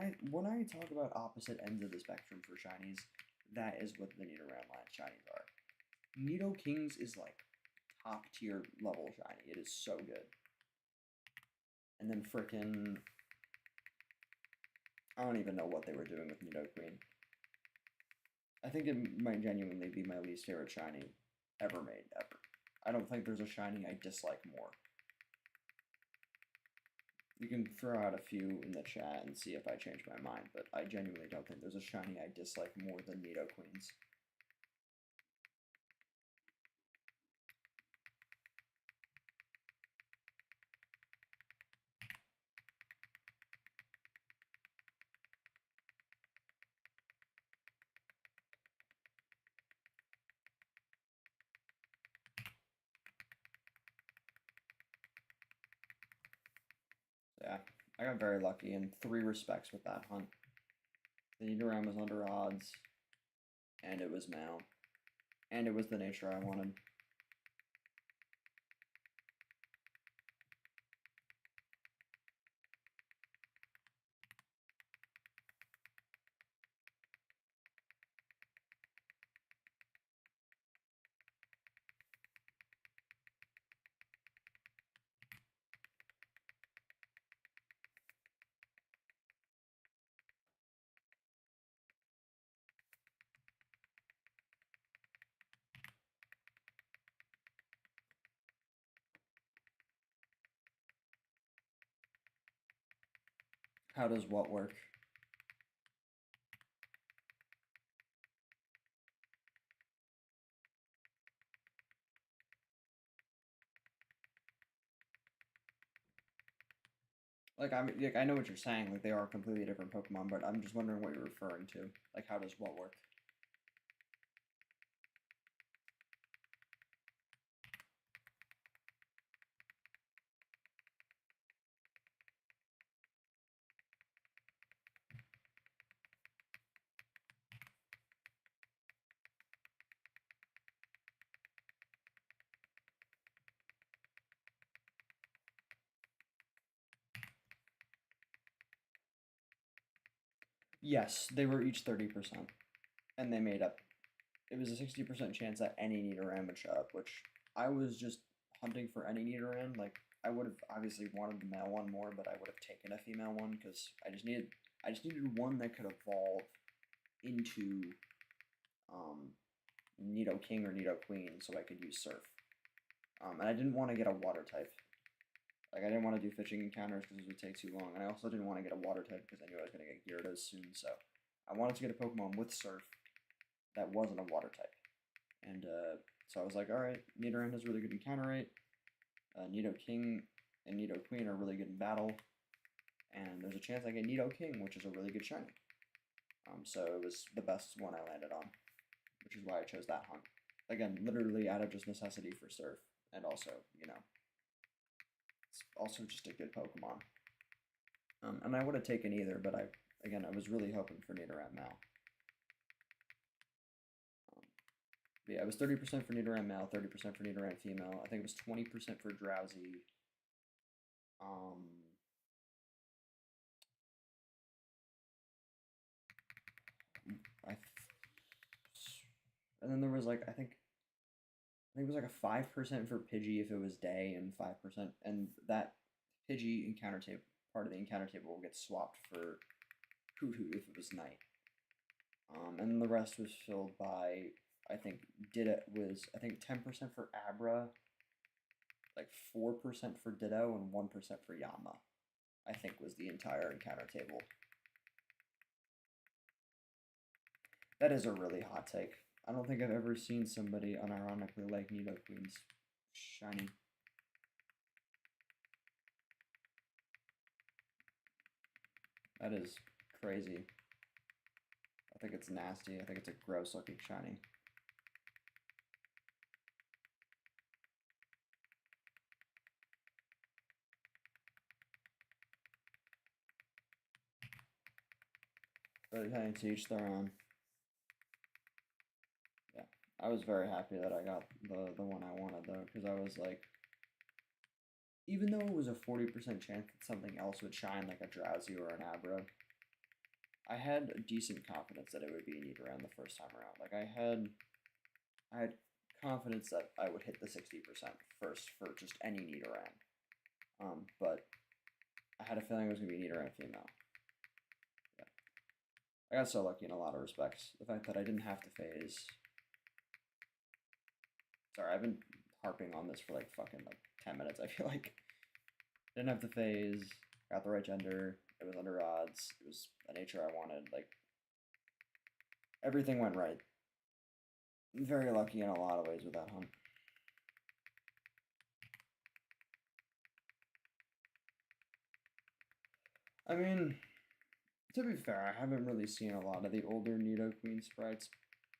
I talk about opposite ends of the spectrum for shinies, that is what the Nidoran line shinies are. Nidokings is like top tier level shiny. It is so good. And then frickin' I don't even know what they were doing with Nidoqueen. I think it might genuinely be my least favorite shiny ever made, ever. I don't think there's a shiny I dislike more. You can throw out a few in the chat and see if I change my mind, but I genuinely don't think there's a shiny I dislike more than Nidoqueens. Yeah, I got very lucky in 3 respects with that hunt. The Nidoran was under odds, and it was male, and it was the nature I wanted. How does what work? Like I know what you're saying. Like they are completely different Pokemon, but I'm just wondering what you're referring to. Like how does what work? Yes, they were each 30%, and they made up. It was a 60% chance that any Nidoran would show up, which I was just hunting for any Nidoran. Like I would have obviously wanted the male one more, but I would have taken a female one because I just needed one that could evolve into Nidoking or Nidoqueen so I could use Surf. And I didn't want to get a water type. Like, I didn't want to do fishing encounters because it would take too long, and I also didn't want to get a water type because I knew I was going to get Gyarados soon, so I wanted to get a Pokemon with Surf that wasn't a water type. And so I was like, alright, Nidoran has really good encounter rate, Nidoking and Nidoqueen are really good in battle, and there's a chance I get Nidoking, which is a really good shiny. So it was the best one I landed on, which is why I chose that hunt. Again, literally out of just necessity for Surf, and also, you know, it's also just a good Pokemon. And I would have taken either, but I was really hoping for Nidoran Male. Yeah, it was 30% for Nidoran Male, 30% for Nidoran Female. I think it was 20% for Drowsy. And then there was like I think it was like a 5% for Pidgey if it was day, and 5%, and that Pidgey encounter table part of the encounter table will get swapped for Hoot Hoot if it was night. And the rest was filled by I think 10% for Abra, like 4% for Ditto, and 1% for Yama. I think was the entire encounter table. That is a really hot take. I don't think I've ever seen somebody unironically like Nidoqueen's shiny. That is crazy. I think it's nasty. I think it's a gross looking shiny. But hey, to each their own. Yeah, I was very happy that I got the one I wanted though, because I was like, even though it was a 40% chance that something else would shine, like a Drowsy or an Abra, I had a decent confidence that it would be a Nidoran the first time around. Like I had confidence that I would hit the 60% first for just any Nidoran. But I had a feeling it was gonna be a Nidoran female. Yeah, I got so lucky in a lot of respects. The fact that I didn't have to phase. Sorry, I've been harping on this for like fucking like 10 minutes. I feel like didn't have to phase. Got the right gender. It was under odds. It was a nature I wanted. Like everything went right. I'm very lucky in a lot of ways with that hunt. I mean, to be fair, I haven't really seen a lot of the older Nidoqueen sprites,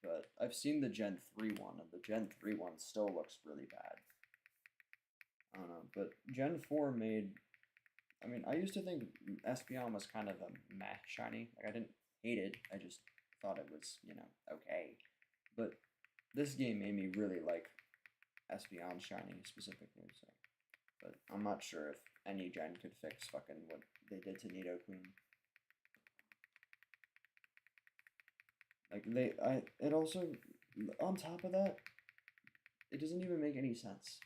but I've seen the Gen 3 one, and the Gen 3 one still looks really bad. I don't know, but Gen 4 made... I mean, I used to think Espeon was kind of a meh shiny. Like, I didn't hate it, I just thought it was, you know, okay. But this game made me really like Espeon shiny specifically, so... But I'm not sure if any gen could fix fucking what they did to Nidoqueen. Like, it also, on top of that, it doesn't even make any sense.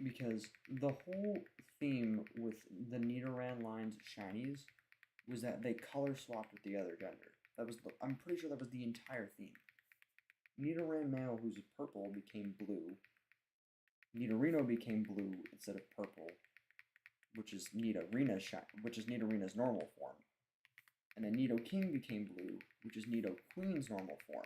Because the whole theme with the Nidoran lines shinies was that they color swapped with the other gender. That was I'm pretty sure that was the entire theme. Nidoran male, who's purple, became blue. Nidorino became blue instead of purple, which is Nidorina's normal form. And then Nidoking became blue, which is Nidoqueen's normal form.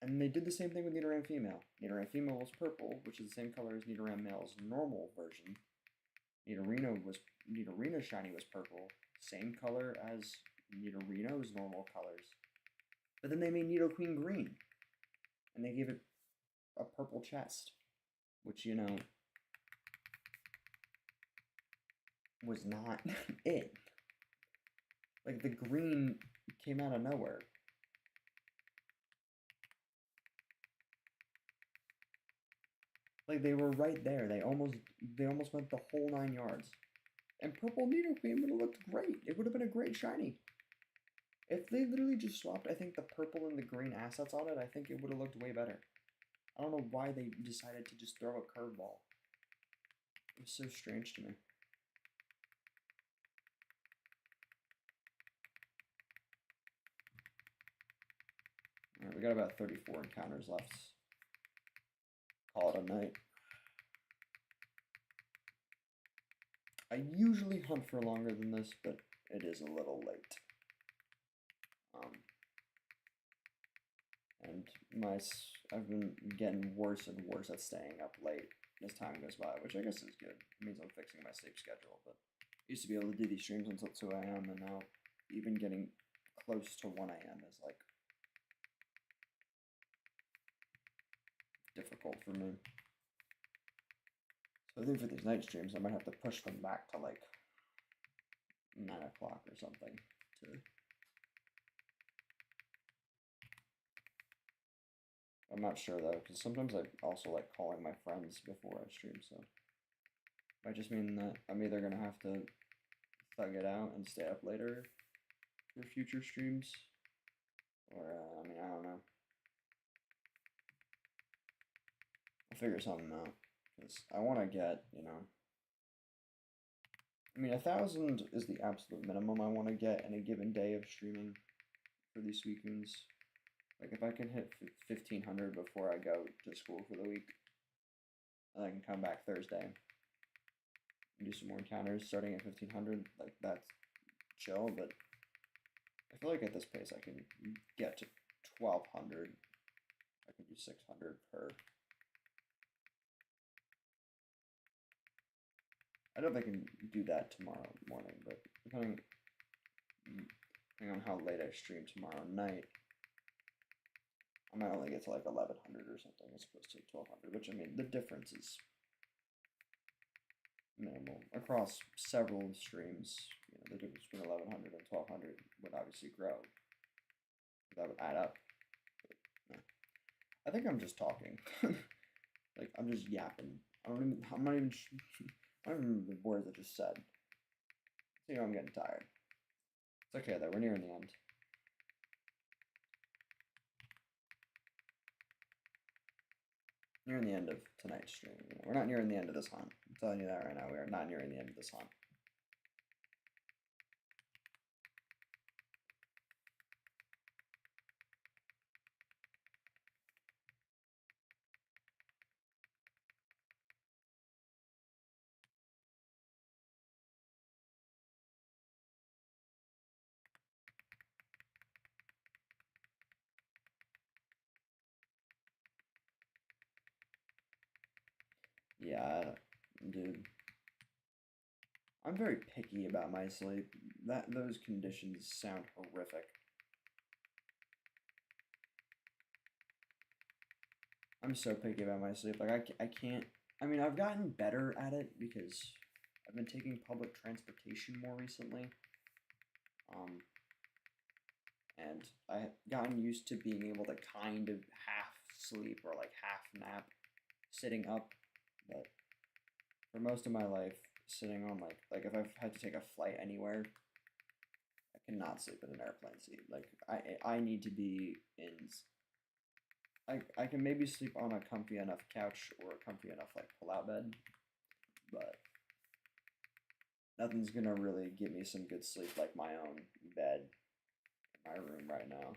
And they did the same thing with Nidoran female. Nidoran female was purple, which is the same color as Nidoran male's normal version. Nidorina's shiny was purple, same color as Nidorino's normal colors. But then they made Nidoqueen green, and they gave it a purple chest, which, you know, was not it. Like, the green came out of nowhere. Like, they were right there. They almost went the whole 9 yards. And purple Nidoqueen would have looked great. It would have been a great shiny. If they literally just swapped, I think, the purple and the green assets on it, I think it would have looked way better. I don't know why they decided to just throw a curveball. It was so strange to me. Alright, we got about 34 encounters left. Call it a night. I usually hunt for longer than this, but it is a little late. And I've been getting worse and worse at staying up late as time goes by, which I guess is good. It means I'm fixing my sleep schedule, but I used to be able to do these streams until 2 a.m. and now even getting close to 1 a.m. is like difficult for me. So I think for these night streams I might have to push them back to like 9 o'clock or something to I'm not sure though, because sometimes I also like calling my friends before I stream, so might just mean that I'm either gonna have to thug it out and stay up later for future streams, or I mean, I don't know. I'll figure something out, because I want to get, you know, I mean, 1,000 is the absolute minimum I want to get in a given day of streaming for these Suicunes. Like, if I can hit 1,500 before I go to school for the week, and I can come back Thursday and do some more encounters starting at 1,500, like, that's chill, but I feel like at this pace I can get to 1,200. I can do 600 per. I don't think I can do that tomorrow morning, but depending on how late I stream tomorrow night, I might only get to like 1100 or something as opposed to 1200, which I mean, the difference is minimal across several streams. You know, the difference between 1100 and 1200 would obviously grow. That would add up. But, no. I think I'm just talking. Like I'm just yapping. I'm not even I don't remember the words I just said. So, you know, I'm getting tired. It's okay though, we're nearing the end. Nearing the end of tonight's stream. You know, we're not nearing the end of this hunt. I'm telling you that right now. We are not nearing the end of this hunt. Yeah, dude. I'm very picky about my sleep. Those conditions sound horrific. I'm so picky about my sleep. Like I can't. I mean, I've gotten better at it because I've been taking public transportation more recently. And I've gotten used to being able to kind of half sleep or like half nap sitting up, but for most of my life, sitting on like if I've had to take a flight anywhere, I cannot sleep in an airplane seat. Like I need to be in. I can maybe sleep on a comfy enough couch or a comfy enough like pull-out bed, but nothing's gonna really give me some good sleep like my own bed in my room right now.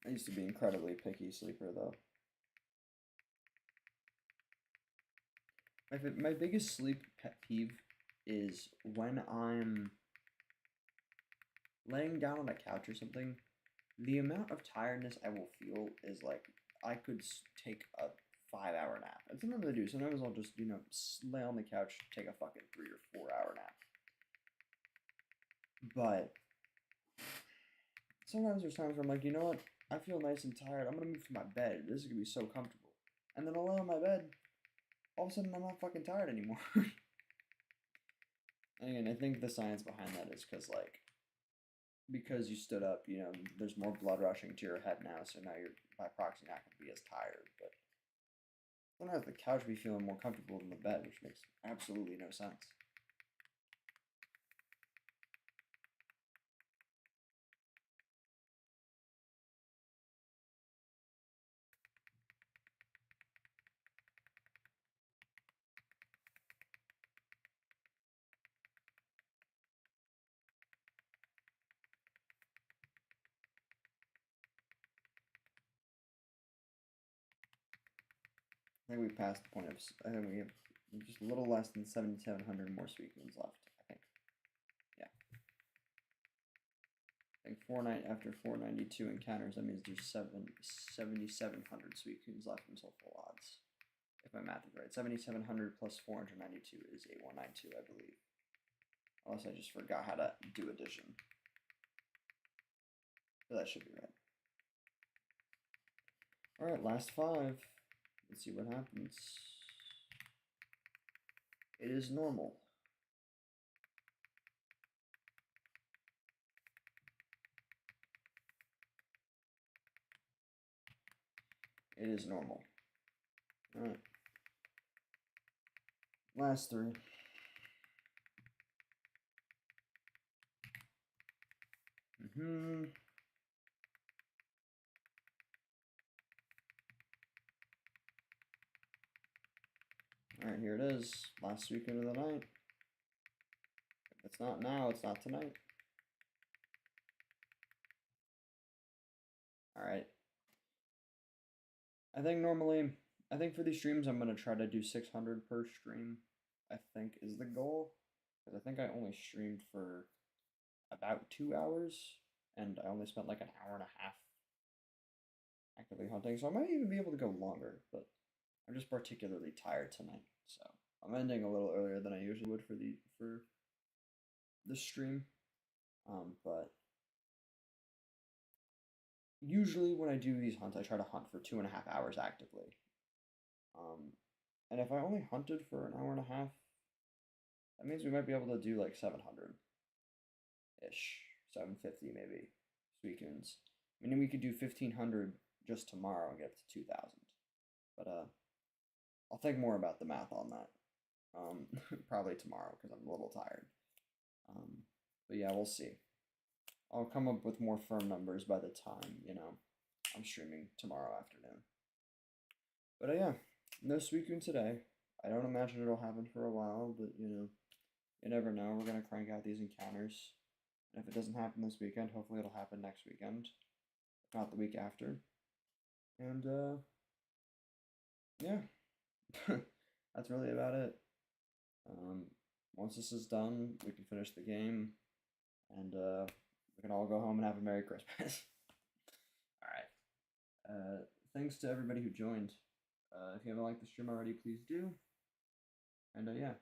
I used to be incredibly picky sleeper though. My biggest sleep pet peeve is when I'm laying down on a couch or something. The amount of tiredness I will feel is like I could take a 5-hour nap. And sometimes I do. Sometimes I'll just, you know, lay on the couch, take a fucking 3 or 4 hour nap. But sometimes there's times where I'm like, you know what? I feel nice and tired. I'm gonna move to my bed. This is gonna be so comfortable. And then I'll lay on my bed. All of a sudden, I'm not fucking tired anymore. And again, I think the science behind that is because you stood up, you know, there's more blood rushing to your head now, so now you're by proxy not going to be as tired. But sometimes the couch be feeling more comfortable than the bed, which makes absolutely no sense. I think we passed the point of. I think we have just a little less than 7,700 more sweet coons left. I think. Yeah. I think after 492 encounters, that means there's 7,700 sweet coons left until full odds. If my math is right, 7,700 plus 492 is 8,192, I believe. Unless I just forgot how to do addition. So that should be right. Alright, last 5. Let's see what happens. It is normal. It is normal. Alright. Last 3. Alright, here it is. Last weekend of the night. If it's not now, it's not tonight. Alright. I think for these streams, I'm going to try to do 600 per stream, I think is the goal. Because I think I only streamed for about 2 hours, and I only spent like an hour and a half actively hunting, so I might even be able to go longer, but I'm just particularly tired tonight, so I'm ending a little earlier than I usually would for the stream. But usually when I do these hunts, I try to hunt for 2.5 hours actively. Um, and if I only hunted for an hour and a half, that means we might be able to do like 700 ish, 750 maybe Suicunes. Meaning we could do 1500 just tomorrow and get up to 2000. But I'll think more about the math on that. Probably tomorrow because I'm a little tired. But yeah, we'll see. I'll come up with more firm numbers by the time, I'm streaming tomorrow afternoon. But yeah, no Suicune today. I don't imagine it'll happen for a while, but you never know. We're gonna crank out these encounters. And if it doesn't happen this weekend, hopefully it'll happen next weekend. If not the week after. And yeah. That's really about it. Once this is done, we can finish the game, and we can all go home and have a Merry Christmas. Alright. Thanks to everybody who joined. If you haven't liked the stream already, please do. And yeah.